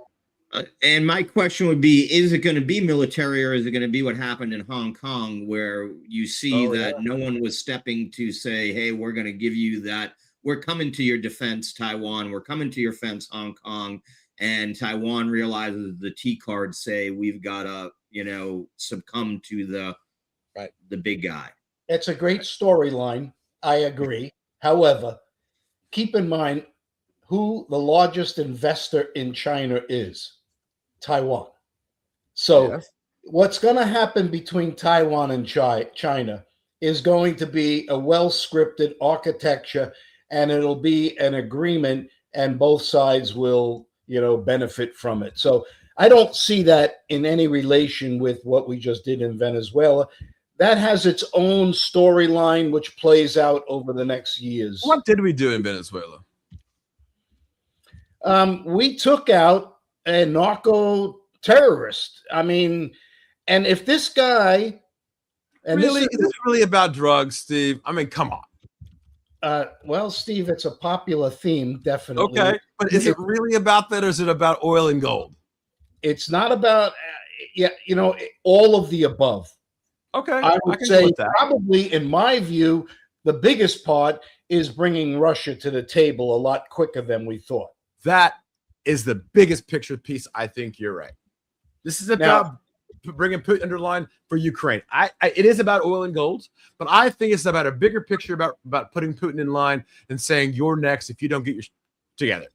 And my question would be, is it going to be military, or is it going to be what happened in Hong Kong, where you see no one was stepping to say, hey, we're going to give you that. We're coming to your defense, Taiwan. We're coming to your defense, Hong Kong. And Taiwan realizes the T cards say we've got to, succumb to the big guy. It's a great storyline. I agree. However, keep in mind who the largest investor in China is. Taiwan. So what's going to happen between Taiwan and China is going to be a well-scripted architecture, and it'll be an agreement, and both sides will benefit from it. So I don't see that in any relation with what we just did in Venezuela. That has its own storyline, which plays out over the next years. What did we do in Venezuela? We took out a narco terrorist. I mean, and if this guy... And really, is it really about drugs, Steve? I mean, come on. Well, Steve, it's a popular theme, definitely. Okay, but is it really about that, or is it about oil and gold? It's not about, all of the above. Okay, I would say probably, in my view, the biggest part is bringing Russia to the table a lot quicker than we thought. That is the biggest picture piece. I think you're right. This is about bringing Putin under the line for Ukraine. It is about oil and gold, but I think it's about a bigger picture about putting Putin in line and saying you're next if you don't get your together.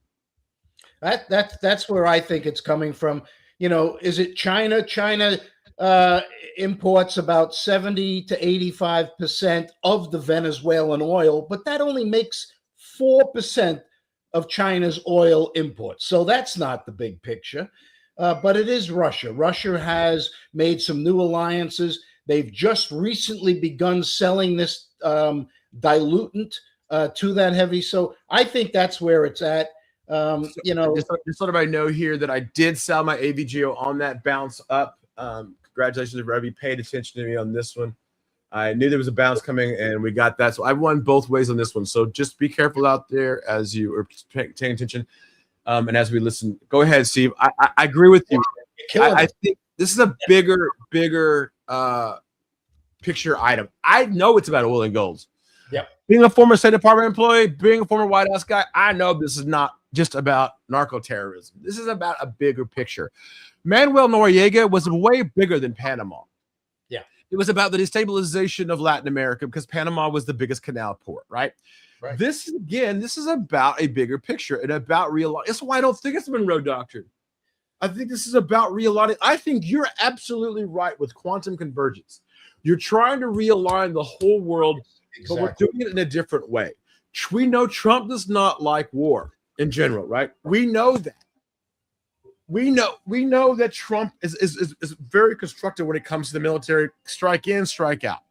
That's where I think it's coming from. Is it China? China imports about 70 to 85% of the Venezuelan oil, but that only makes 4% of China's oil imports. So that's not the big picture. But it is Russia. Russia has made some new alliances. They've just recently begun selling this dilutant to that heavy. So I think that's where it's at. Just let everybody know here that I did sell my AVGO on that bounce up. Congratulations, Ravi. Paid attention to me on this one. I knew there was a bounce coming, and we got that. So I won both ways on this one. So just be careful out there as you are paying attention. And as we listen, go ahead, Steve. I agree with you. I think this is a bigger picture item. I know it's about oil and gold. Yep. Being a former State Department employee, being a former White House guy, I know this is not just about narco terrorism. This is about a bigger picture. Manuel Noriega was way bigger than Panama. Yeah. It was about the destabilization of Latin America because Panama was the biggest canal port, right? Right. This is about a bigger picture and about real. That's why I don't think it's the Monroe Doctrine. I think this is about realigning. I think you're absolutely right with quantum convergence. You're trying to realign the whole world, but we're doing it in a different way. We know Trump does not like war in general, right? We know that. We know that Trump is very constructive when it comes to the military. Strike in, strike out.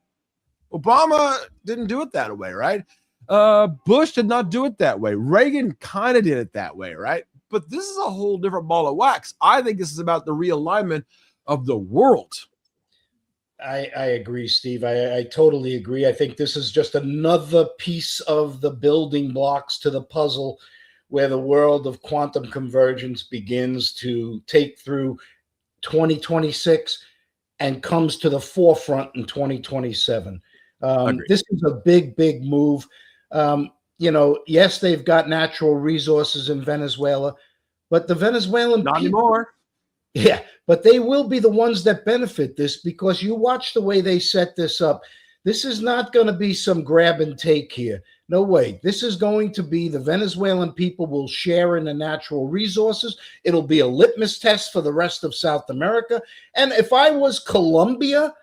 Obama didn't do it that way, right? Bush did not do it that way. Reagan kind of did it that way, right? But this is a whole different ball of wax. I think this is about the realignment of the world. I agree, Steve. I totally agree. I think this is just another piece of the building blocks to the puzzle where the world of quantum convergence begins to take through 2026. and comes to the forefront in 2027. This is a big, big move. Yes, they've got natural resources in Venezuela, but the Venezuelan Not people, anymore. yeah, but they will be the ones that benefit this, because you watch the way they set this up. This is not going to be some grab and take here. No way. This is going to be the Venezuelan people will share in the natural resources. It'll be a litmus test for the rest of South America. And if I was Colombia,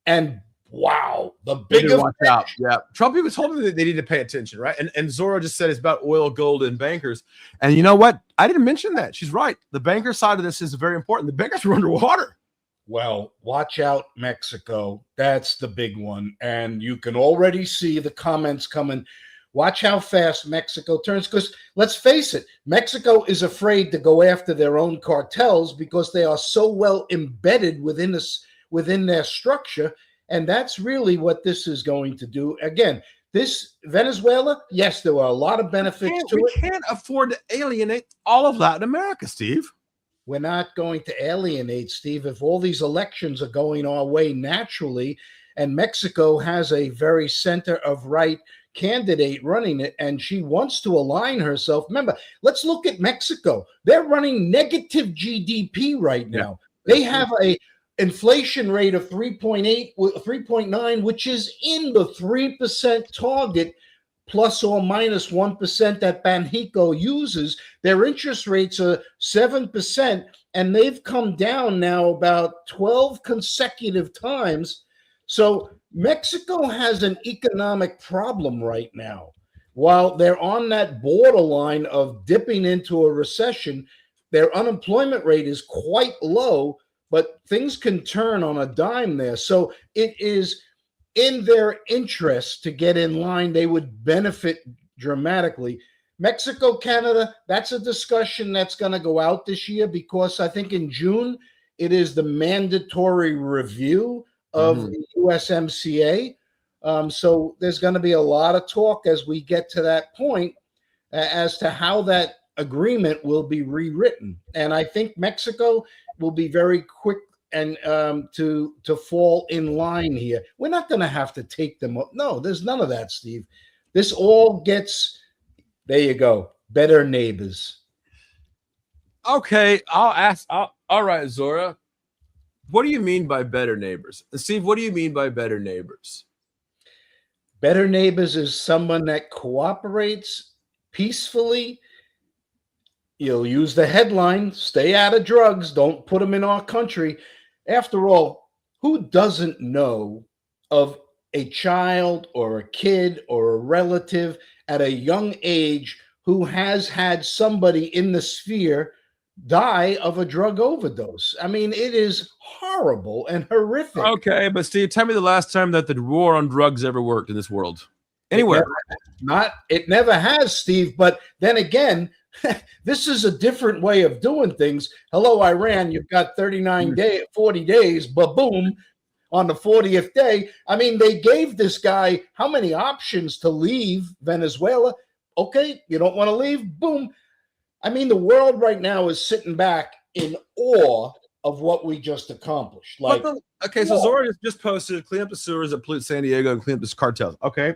and wow, the bigger watch out. Yeah. Trump even told them that they need to pay attention, right? And Zora just said it's about oil, gold, and bankers. And you know what? I didn't mention that. She's right. The banker side of this is very important. The bankers are underwater. Well, watch out, Mexico. That's the big one. And you can already see the comments coming. Watch how fast Mexico turns, because let's face it, Mexico is afraid to go after their own cartels because they are so well embedded within their structure. And that's really what this is going to do. Again, this Venezuela, yes, there are a lot of benefits to it. We can't afford to alienate all of Latin America, Steve. We're not going to alienate, Steve. If all these elections are going our way naturally, and Mexico has a very center of right candidate running it, and she wants to align herself. Remember, let's look at Mexico. They're running negative GDP right now. Yeah. They have a inflation rate of 3.8, 3.9, which is in the 3% target, plus or minus 1% that Banxico uses. Their interest rates are 7%, and they've come down now about 12 consecutive times. So Mexico has an economic problem right now. While they're on that borderline of dipping into a recession, their unemployment rate is quite low, but things can turn on a dime there. So it is in their interest to get in line. They would benefit dramatically. Mexico, Canada, that's a discussion that's going to go out this year, because I think in June it is the mandatory review of the USMCA. So there's going to be a lot of talk as we get to that point as to how that agreement will be rewritten. And I think Mexico will be very quick and to fall in line here. We're not going to have to take them up. No, there's none of that, Steve. This all gets, there you go, better neighbors. Okay, all right, Zora. What do you mean by better neighbors? Steve, what do you mean by better neighbors? Better neighbors is someone that cooperates peacefully. You'll use the headline, stay out of drugs, don't put them in our country. After all, who doesn't know of a child or a kid or a relative at a young age who has had somebody in the sphere die of a drug overdose? I mean, it is horrible and horrific. Okay, but Steve, tell me the last time that the war on drugs ever worked in this world. Anywhere. It never has, Steve. But then again, this is a different way of doing things. Hello, Iran, you've got 40 days, ba-boom, on the 40th day. I mean, they gave this guy how many options to leave Venezuela? Okay, you don't want to leave? Boom. I mean, the world right now is sitting back in awe of what we just accomplished. Like, okay, so Zora just posted, clean up the sewers that pollute San Diego and clean up this cartels. Okay.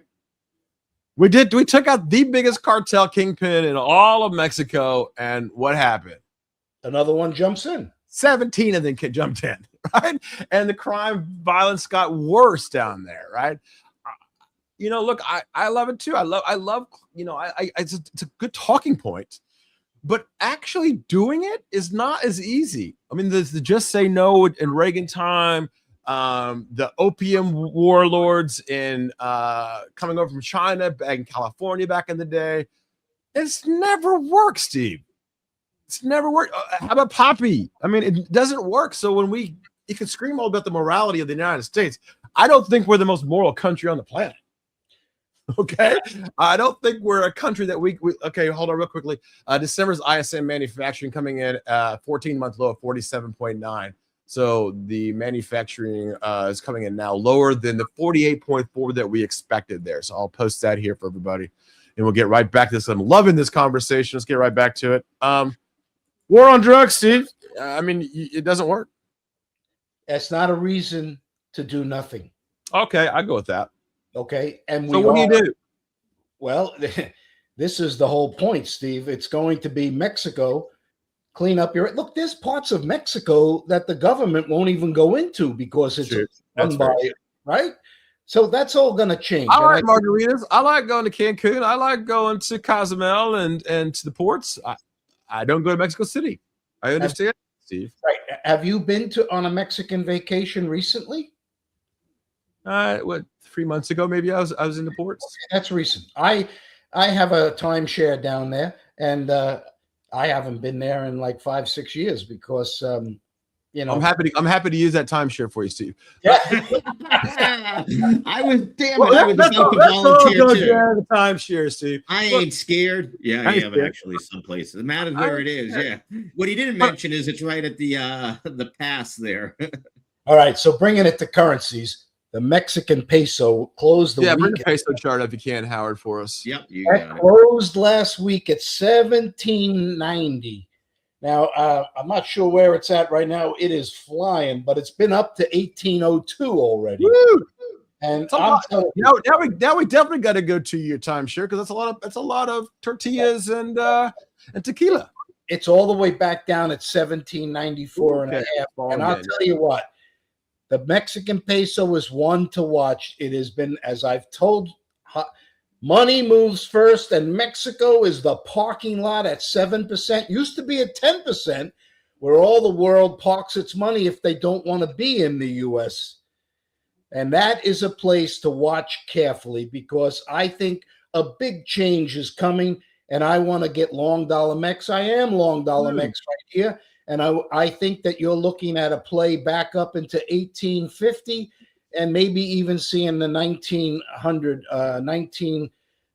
We took out the biggest cartel kingpin in all of Mexico, and what happened? Another one jumps in. 17 of them jumped in, right? And the crime violence got worse down there, right? Look, I love it too. I love, it's a good talking point, but actually doing it is not as easy. I mean, the just say no in Reagan time, the opium warlords in coming over from China back in California back in the day. It's never worked, Steve. It's never worked. How about Poppy? I mean, it doesn't work. So when you can scream all about the morality of the United States, I don't think we're the most moral country on the planet. Okay, I don't think we're a country that we okay, hold on real quickly. December's ISM manufacturing coming in 14-month low of 47.9. So the manufacturing is coming in now lower than the 48.4 that we expected there. So I'll post that here for everybody, and we'll get right back to this. I'm loving this conversation. Let's get right back to it. War on drugs, Steve. I mean, it doesn't work. That's not a reason to do nothing. Okay, I go with that. Okay, and So what do you do? Well, this is the whole point, Steve. It's going to be Mexico. Clean up your look. There's parts of Mexico that the government won't even go into because it's run by, right. So that's all going to change. I like margaritas. I like going to Cancun. I like going to Cozumel and to the ports. I don't go to Mexico City. I understand, Steve. Right. Have you been on a Mexican vacation recently? What, 3 months ago? Maybe I was in the ports. Okay, that's recent. I have a timeshare down there, and I haven't been there in like 5-6 years because you know. I'm happy to use that timeshare for you, Steve. Yeah. I was about to volunteer too. The timeshare, Steve. I ain't scared. Yeah, I am actually some places. The matter where it is. Yeah. What he didn't mention is it's right at the pass there. All right. So bringing it to currencies, the Mexican peso closed the week. Bring the peso chart if you can, Howard, for us. Yep. It closed last week at 1790. Now, I'm not sure where it's at right now. It is flying, but it's been up to 1802 already. Woo! And now we definitely got to go to your timeshare because that's a lot of tortillas and tequila. It's all the way back down at 1794 and a half. And I'll tell you what, the Mexican peso is one to watch. It has been, as I've told, money moves first, and Mexico is the parking lot at 7%. Used to be at 10%, where all the world parks its money if they don't want to be in the U.S. And that is a place to watch carefully because I think a big change is coming, and I want to get long dollar Mex. I am long dollar Mex right here, and I think that you're looking at a play back up into 1850 and maybe even seeing the 19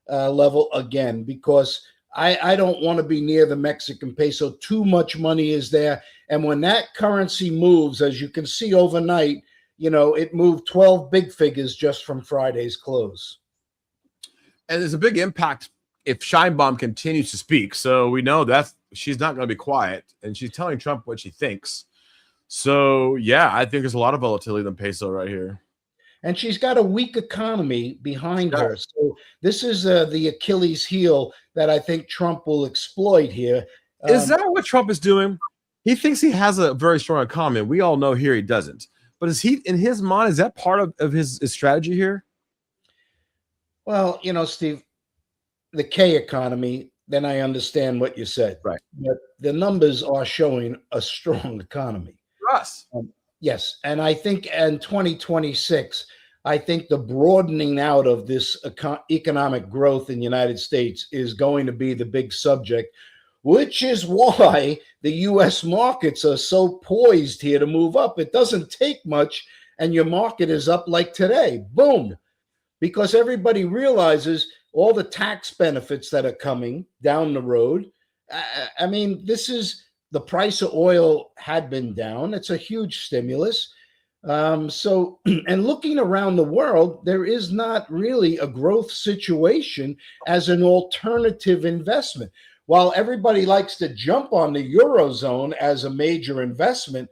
level again, because I don't want to be near the Mexican peso. Too much money is there. And when that currency moves, as you can see overnight, it moved 12 big figures just from Friday's close. And there's a big impact if Sheinbaum continues to speak. So we know that she's not going to be quiet, and she's telling Trump what she thinks. So, yeah, I think there's a lot of volatility in the peso right here. And she's got a weak economy behind her. So this is the Achilles heel that I think Trump will exploit here. Is that what Trump is doing? He thinks he has a very strong economy. We all know here he doesn't. But is he, in his mind, is that part of his strategy here? Well, Steve, the K economy, then I understand what you said. Right. But the numbers are showing a strong economy. For us. Yes, and I think in 2026, I think the broadening out of this economic growth in the United States is going to be the big subject, which is why the U.S. markets are so poised here to move up. It doesn't take much, and your market is up like today. Boom. Because everybody realizes all the tax benefits that are coming down the road. I mean, this is... The price of oil had been down. It's a huge stimulus. And looking around the world, there is not really a growth situation as an alternative investment. While everybody likes to jump on the Eurozone as a major investment,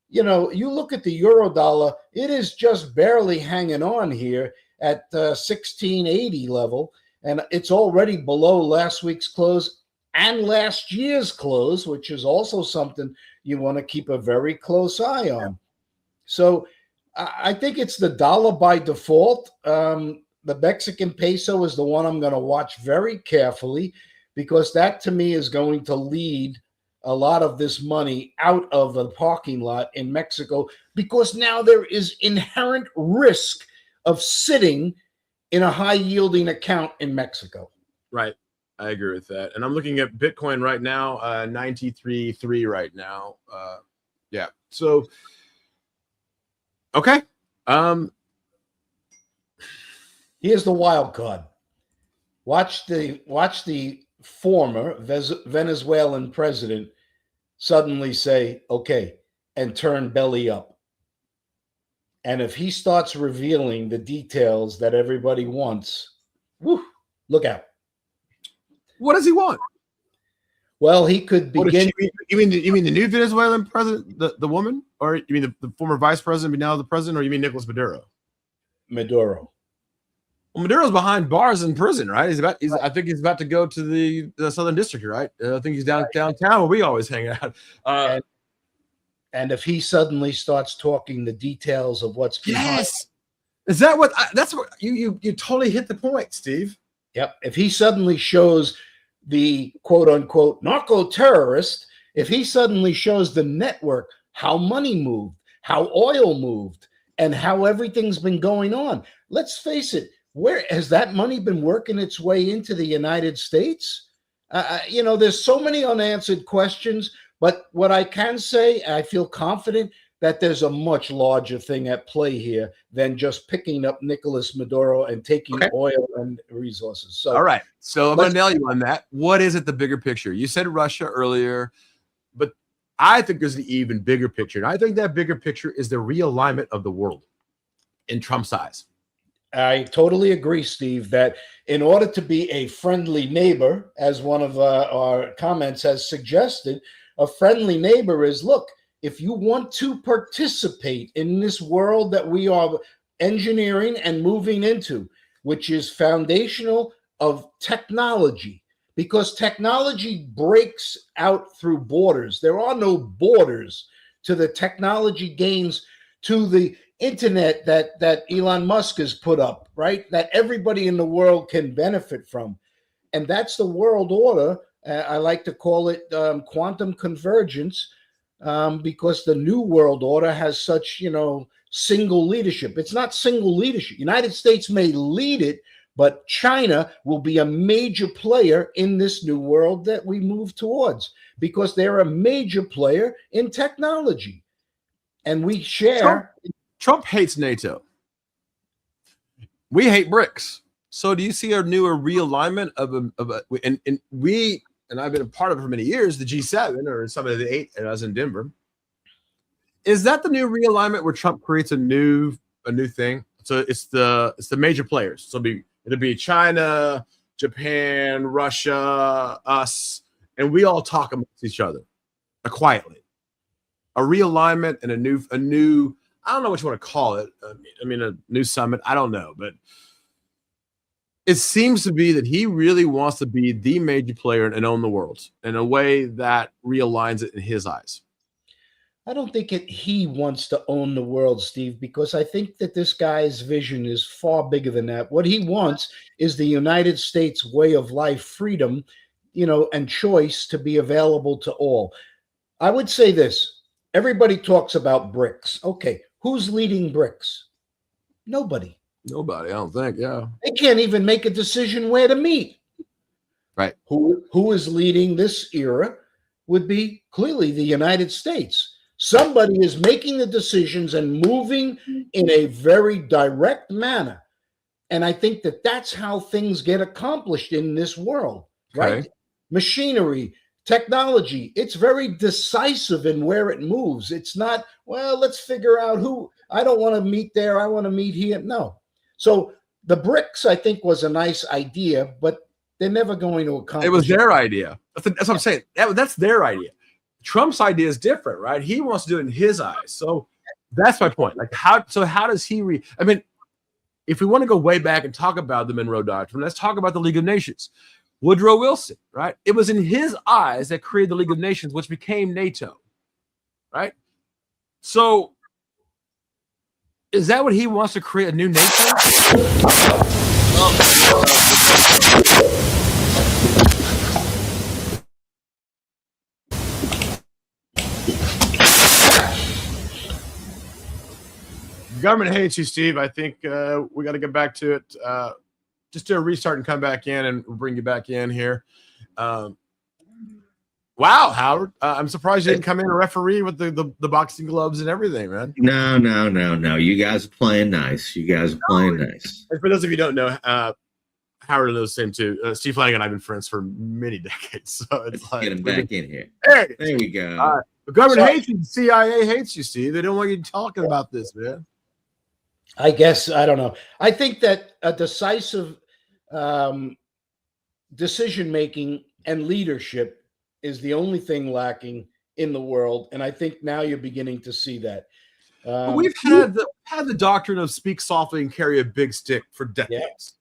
you look at the euro dollar, it is just barely hanging on here at 1680 level, and it's already below last week's close and last year's close, which is also something you want to keep a very close eye on. So I think it's the dollar by default. The Mexican peso is the one I'm going to watch very carefully, because that to me is going to lead a lot of this money out of the parking lot in Mexico, because now there is inherent risk of sitting in a high yielding account in Mexico. Right. I agree with that. And I'm looking at Bitcoin right now, 93.3 right now. Yeah. So, okay. Here's the wild card. Watch the former Venezuelan president suddenly say, okay, and turn belly up. And if he starts revealing the details that everybody wants, look out. What does he want? Well, he could What begin. you mean the new Venezuelan president, the woman, or you mean the former vice president, but now the president, or you mean Nicolas Maduro? Maduro. Well, Maduro's behind bars in prison, right? I think he's about to go to the Southern District, right? I think he's downtown where we always hang out. And if he suddenly starts talking the details of what's behind, yes, is that what? That's what you totally hit the point, Steve. Yep. If he suddenly shows the quote unquote narco terrorist, if he suddenly shows the network how money moved, how oil moved, and how everything's been going on, let's face it, where has that money been working its way into the United States? There's so many unanswered questions, but what I can say, I feel confident that there's a much larger thing at play here than just picking up Nicolas Maduro and taking oil and resources. So, all right. So I'm going to nail you on that. What is it, the bigger picture? You said Russia earlier, but I think there's the even bigger picture. And I think that bigger picture is the realignment of the world in Trump's eyes. I totally agree, Steve, that in order to be a friendly neighbor, as one of our comments has suggested, a friendly neighbor is, look, if you want to participate in this world that we are engineering and moving into, which is foundational of technology, because technology breaks out through borders. There are no borders to the technology gains, to the internet that Elon Musk has put up, right? That everybody in the world can benefit from. And that's the world order. I like to call it quantum convergence, because the new world order has such, single leadership. It's not single leadership. United States may lead it, but China will be a major player in this new world that we move towards, because they're a major player in technology. And we share. Trump hates NATO. We hate BRICS. So do you see a newer realignment and I've been a part of it for many years, the G7 or some of the 8, and I was in Denver. Is that the new realignment where Trump creates a new thing? So it's the major players. So it'll be China, Japan, Russia, us, and we all talk amongst each other quietly. A realignment and a new I don't know what you want to call it. I mean, a new summit. I don't know, but it seems to be that he really wants to be the major player and own the world in a way that realigns it in his eyes. I don't think he wants to own the world, Steve, because I think that this guy's vision is far bigger than that. What he wants is the United States way of life, freedom, and choice to be available to all. I would say this. Everybody talks about BRICS. Okay, who's leading BRICS? Nobody. Nobody, I don't think, yeah. They can't even make a decision where to meet. Right. Who is leading this era would be clearly the United States. Somebody is making the decisions and moving in a very direct manner. And I think that that's how things get accomplished in this world, right? Okay. Machinery, technology, it's very decisive in where it moves. It's not, well, let's figure out who, I don't want to meet there, I want to meet here. No. So the BRICS, I think, was a nice idea, but they're never going to accomplish it. It was their idea. That's what I'm saying. That's their idea. Trump's idea is different, right? He wants to do it in his eyes. So that's my point. Like, how does he I mean, if we want to go way back and talk about the Monroe Doctrine, let's talk about the League of Nations. Woodrow Wilson, right? It was in his eyes that created the League of Nations, which became NATO, right? So is that what he wants to create, a new NATO? The government hates you, Steve. I think we got to get back to it. Just do a restart and come back in, and we'll bring you back in here. Wow, Howard. I'm surprised you didn't come in a referee with the boxing gloves and everything, man. No. You guys are playing nice. Nice. And for those of you who don't know, Howard knows the same too. Steve Flanagan and I have been friends for many decades. So it's Let's like, get him back in here. There we go. The government hates you. The CIA hates you, Steve. They don't want you talking about this, man. I guess, I don't know. I think that a decisive decision-making and leadership is the only thing lacking in the world, and I think now you're beginning to see that. We've had the doctrine of speak softly and carry a big stick for decades,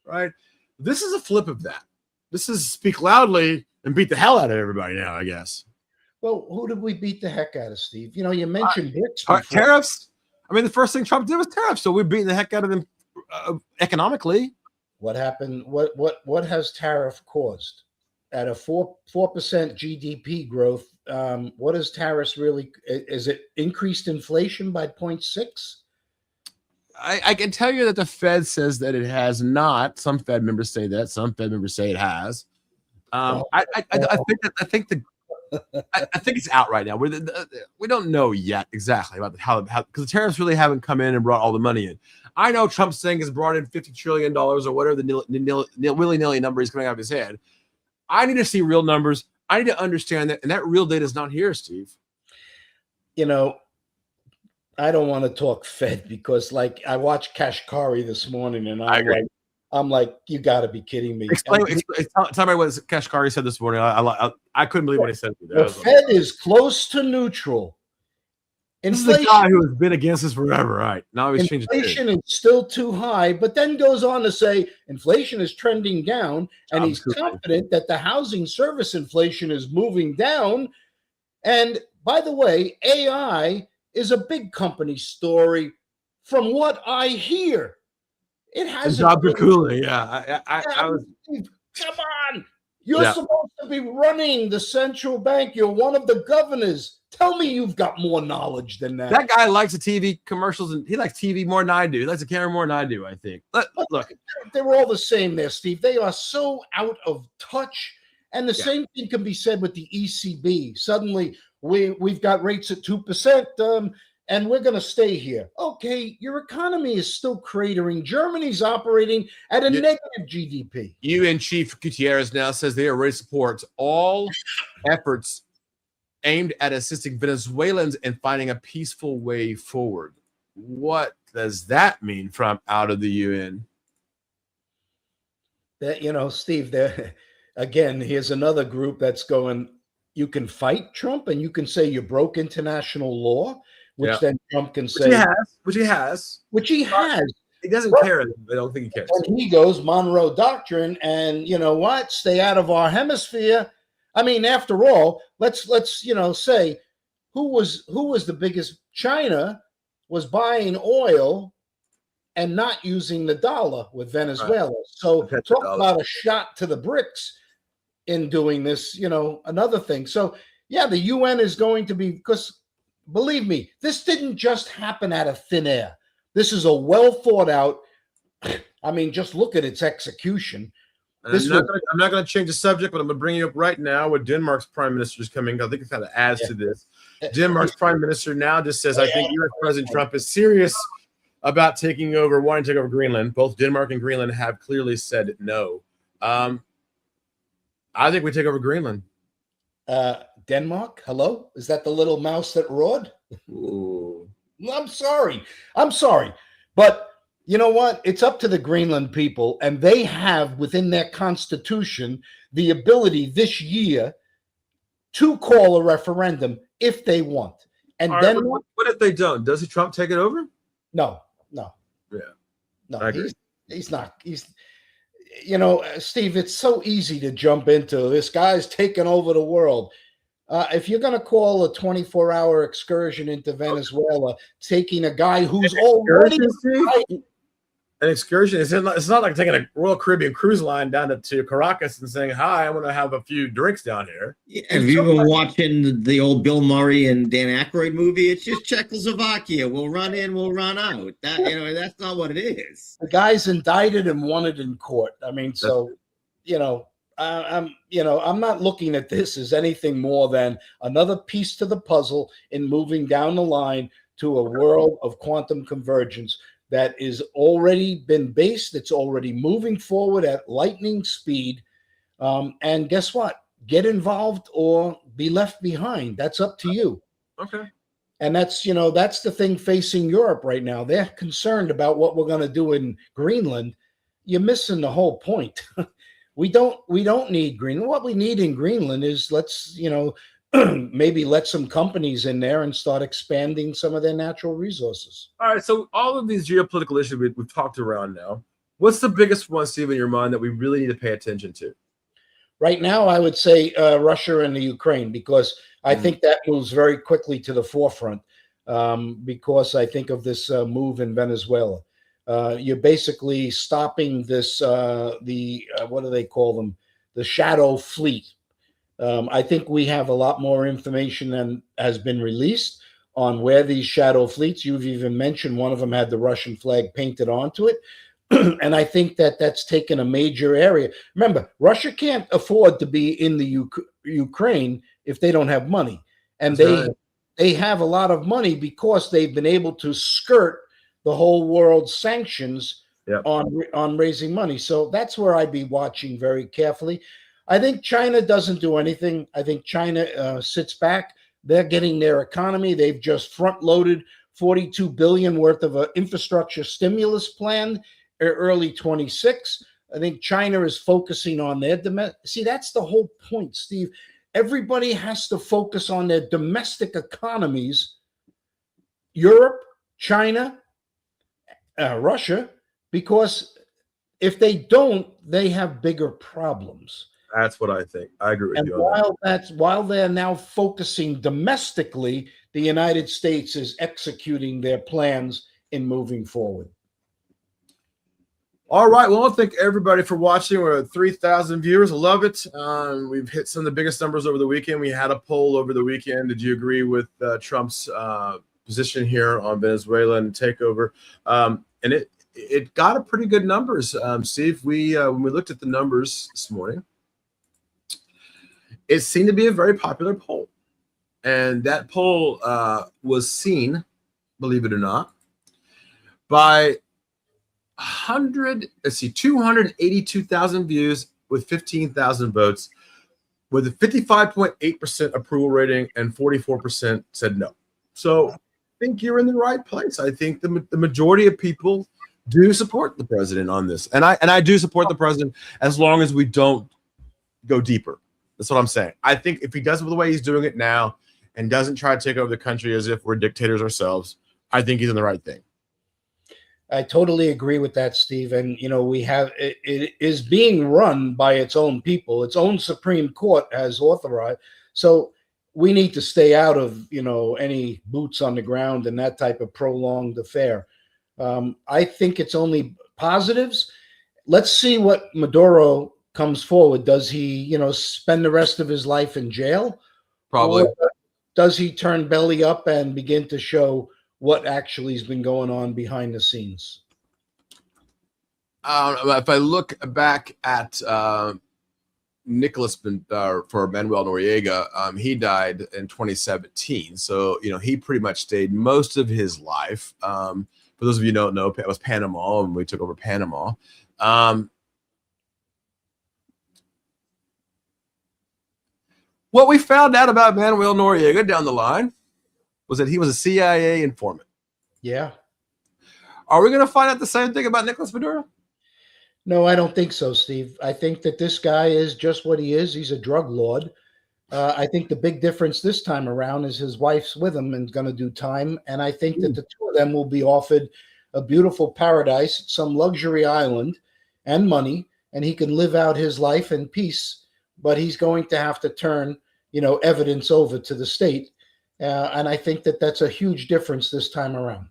right? This is a flip of that. This is speak loudly and beat the hell out of everybody now, I guess. Well, who did we beat the heck out of, Steve? You know, you mentioned BRICS. Tariffs. I mean, the first thing Trump did was tariffs, so we're beating the heck out of them economically. What happened? What has tariff caused? At a 4% GDP growth, what is tariffs really? Is it increased inflation by 0.6? I can tell you that the Fed says that it has not. Some Fed members say that. Some Fed members say it has. I think it's out right now. We don't know yet exactly about how because the tariffs really haven't come in and brought all the money in. I know Trump's saying has brought in $50 trillion or whatever the willy-nilly number is coming out of his head. I need to see real numbers. I need to understand that, and that real data is not here, Steve. You know, I don't want to talk Fed because, like, I watched Kashkari this morning, and I'm like, you got to be kidding me. Tell me what Kashkari said this morning. I couldn't believe what he said. The Fed is close to neutral. This is the guy who has been against us forever, right? Now he's changed. Inflation is still too high, but then goes on to say inflation is trending down, and he's confident that the housing service inflation is moving down. And by the way, AI is a big company story. From what I hear, it has jobs are cooling. Yeah, I was. Come on, you're supposed to be running the central bank. You're one of the governors. Tell me you've got more knowledge than that. That guy likes the TV commercials, and he likes TV more than I do. He likes the camera more than I do, I think. Look. They're all the same there, Steve. They are so out of touch. And the same thing can be said with the ECB. Suddenly, we've got rates at 2%, and we're going to stay here. Okay, your economy is still cratering. Germany's operating at a negative GDP. UN Chief Gutierrez now says they are ready to support all efforts aimed at assisting Venezuelans in finding a peaceful way forward. What does that mean from out of the UN? That, you know, Steve, there again, here's another group that's going, you can fight Trump and you can say you broke international law, which then Trump can say. Which he has. He doesn't care. I don't think he cares. And he goes Monroe Doctrine, and you know what? Stay out of our hemisphere. I mean, after all, let's say who was the biggest? China was buying oil and not using the dollar with Venezuela. Right. So talk about a shot to the BRICS in doing this, another thing. So yeah, the UN is going to be, because believe me, this didn't just happen out of thin air. This is a well thought out. I mean, just look at its execution. I'm not going to change the subject, but I'm going to bring you up right now with Denmark's prime minister is coming. I think it kind of adds to this. Denmark's prime minister now just says, I think U.S. President Trump is serious about wanting to take over Greenland. Both Denmark and Greenland have clearly said no. I think we take over Greenland. Denmark? Hello? Is that the little mouse that roared? Ooh. I'm sorry. But you know what? It's up to the Greenland people, and they have within their constitution the ability this year to call a referendum if they want. And then what if they don't? Does Trump take it over? No. Yeah. No, he's not. Steve, it's so easy to jump into this guy's taking over the world. If you're going to call a 24-hour excursion into Venezuela, taking a guy who's already an excursion, it's not like taking a Royal Caribbean cruise line down to Caracas and saying, hi, I want to have a few drinks down here. Have you been watching the old Bill Murray and Dan Aykroyd movie? It's just Czechoslovakia. We'll run in, we'll run out. That's not what it is. The guy's indicted and wanted in court. I mean, I'm not looking at this as anything more than another piece to the puzzle in moving down the line to a world of quantum convergence that is already been based. It's already moving forward at lightning speed. And guess what? Get involved or be left behind. That's up to you. Okay. And that's the thing facing Europe right now. They're concerned about what we're going to do in Greenland. You're missing the whole point. We don't need Greenland. What we need in Greenland is let's, maybe let some companies in there and start expanding some of their natural resources. All right. So all of these geopolitical issues we've talked around now. What's the biggest one, Steve, in your mind that we really need to pay attention to? Right now, I would say Russia and the Ukraine, because I think that moves very quickly to the forefront, because I think of this move in Venezuela. You're basically stopping this, what do they call them? The shadow fleet. I think we have a lot more information than has been released on where these shadow fleets, you've even mentioned one of them had the Russian flag painted onto it. And I think that that's taken a major area. Remember, Russia can't afford to be in the Ukraine if they don't have money. And they have a lot of money because they've been able to skirt the whole world's sanctions on raising money. So that's where I'd be watching very carefully. I think China doesn't do anything. I think China sits back. They're getting their economy. They've just front-loaded $42 billion worth of an infrastructure stimulus plan early 26. I think China is focusing on their See, that's the whole point, Steve. Everybody has to focus on their domestic economies. Europe, China, Russia, because if they don't, they have bigger problems. That's what I think. I agree with and you on that. While they're now focusing domestically, the United States is executing their plans in moving forward. All right. Well, I want to thank everybody for watching. We're at 3,000 viewers. I love it. We've hit some of the biggest numbers over the weekend. We had a poll over the weekend. Did you agree with Trump's position here on Venezuela and takeover? And it got a pretty good numbers. Steve, when we looked at the numbers this morning, it seemed to be a very popular poll. And that poll was seen, believe it or not, by 282,000 views with 15,000 votes, with a 55.8% approval rating and 44% said no. So I think you're in the right place. I think the majority of people do support the president on this, and I do support the president as long as we don't go deeper. That's what I'm saying. I think if he does it the way he's doing it now and doesn't try to take over the country as if we're dictators ourselves, I think he's in the right thing. I totally agree with that, Steve. And, it is being run by its own people. Its own Supreme Court has authorized. So we need to stay out of, any boots on the ground and that type of prolonged affair. I think it's only positives. Let's see what Maduro comes forward. Does he, spend the rest of his life in jail? Probably. Or does he turn belly up and begin to show what actually has been going on behind the scenes? If I look back at Nicholas for Manuel Noriega, he died in 2017. So, he pretty much stayed most of his life. For those of you who don't know, it was Panama, and we took over Panama. What we found out about Manuel Noriega down the line was that he was a CIA informant. Yeah. Are we going to find out the same thing about Nicolas Maduro? No, I don't think so, Steve. I think that this guy is just what he is. He's a drug lord. I think the big difference this time around is his wife's with him and going to do time. And I think that the two of them will be offered a beautiful paradise, some luxury island and money, and he can live out his life in peace. But he's going to have to turn, evidence over to the state. And I think that that's a huge difference this time around.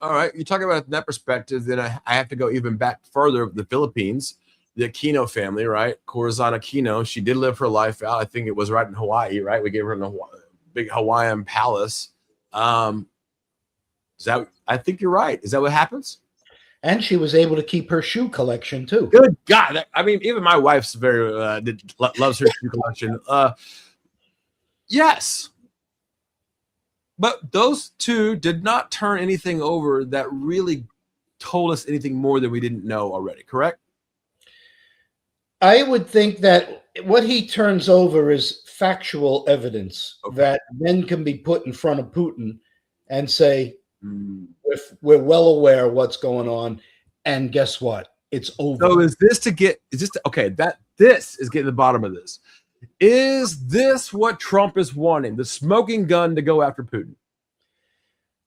All right. You talk about it from that perspective, then I have to go even back further. The Philippines, the Aquino family, right? Corazon Aquino, she did live her life out. I think it was right in Hawaii, right? We gave her a big Hawaiian palace. I think you're right. Is that what happens? And she was able to keep her shoe collection too. Good God. I mean, even my wife's very loves her shoe collection. Yes. But those two did not turn anything over that really told us anything more than we didn't know already, correct? I would think that what he turns over is factual evidence that then can be put in front of Putin and say, we're well aware of what's going on. And guess what? It's over. So is this this is getting to the bottom of this. Is this what Trump is wanting? The smoking gun to go after Putin?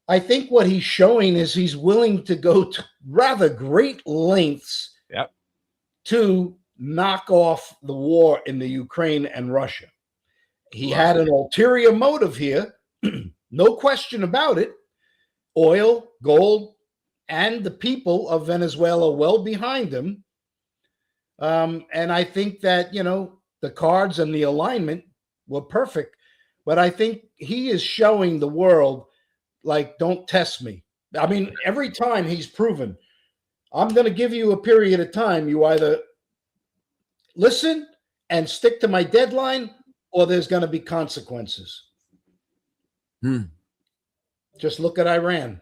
I think what he's showing is he's willing to go to rather great lengths to knock off the war in the Ukraine and Russia. He had an ulterior motive here, no question about it. Oil, gold, and the people of Venezuela well behind him. And I think that, the cards and the alignment were perfect. But I think he is showing the world, like, don't test me. I mean, every time he's proven, I'm going to give you a period of time. You either listen and stick to my deadline, or there's going to be consequences. Just look at Iran.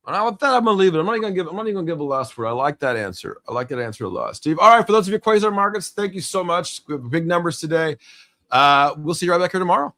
And with that, I'm gonna leave it. I'm not even gonna give a last word. I like that answer. I like that answer a lot, Steve. All right, for those of you Quasar markets, thank you so much. Big numbers today. We'll see you right back here tomorrow.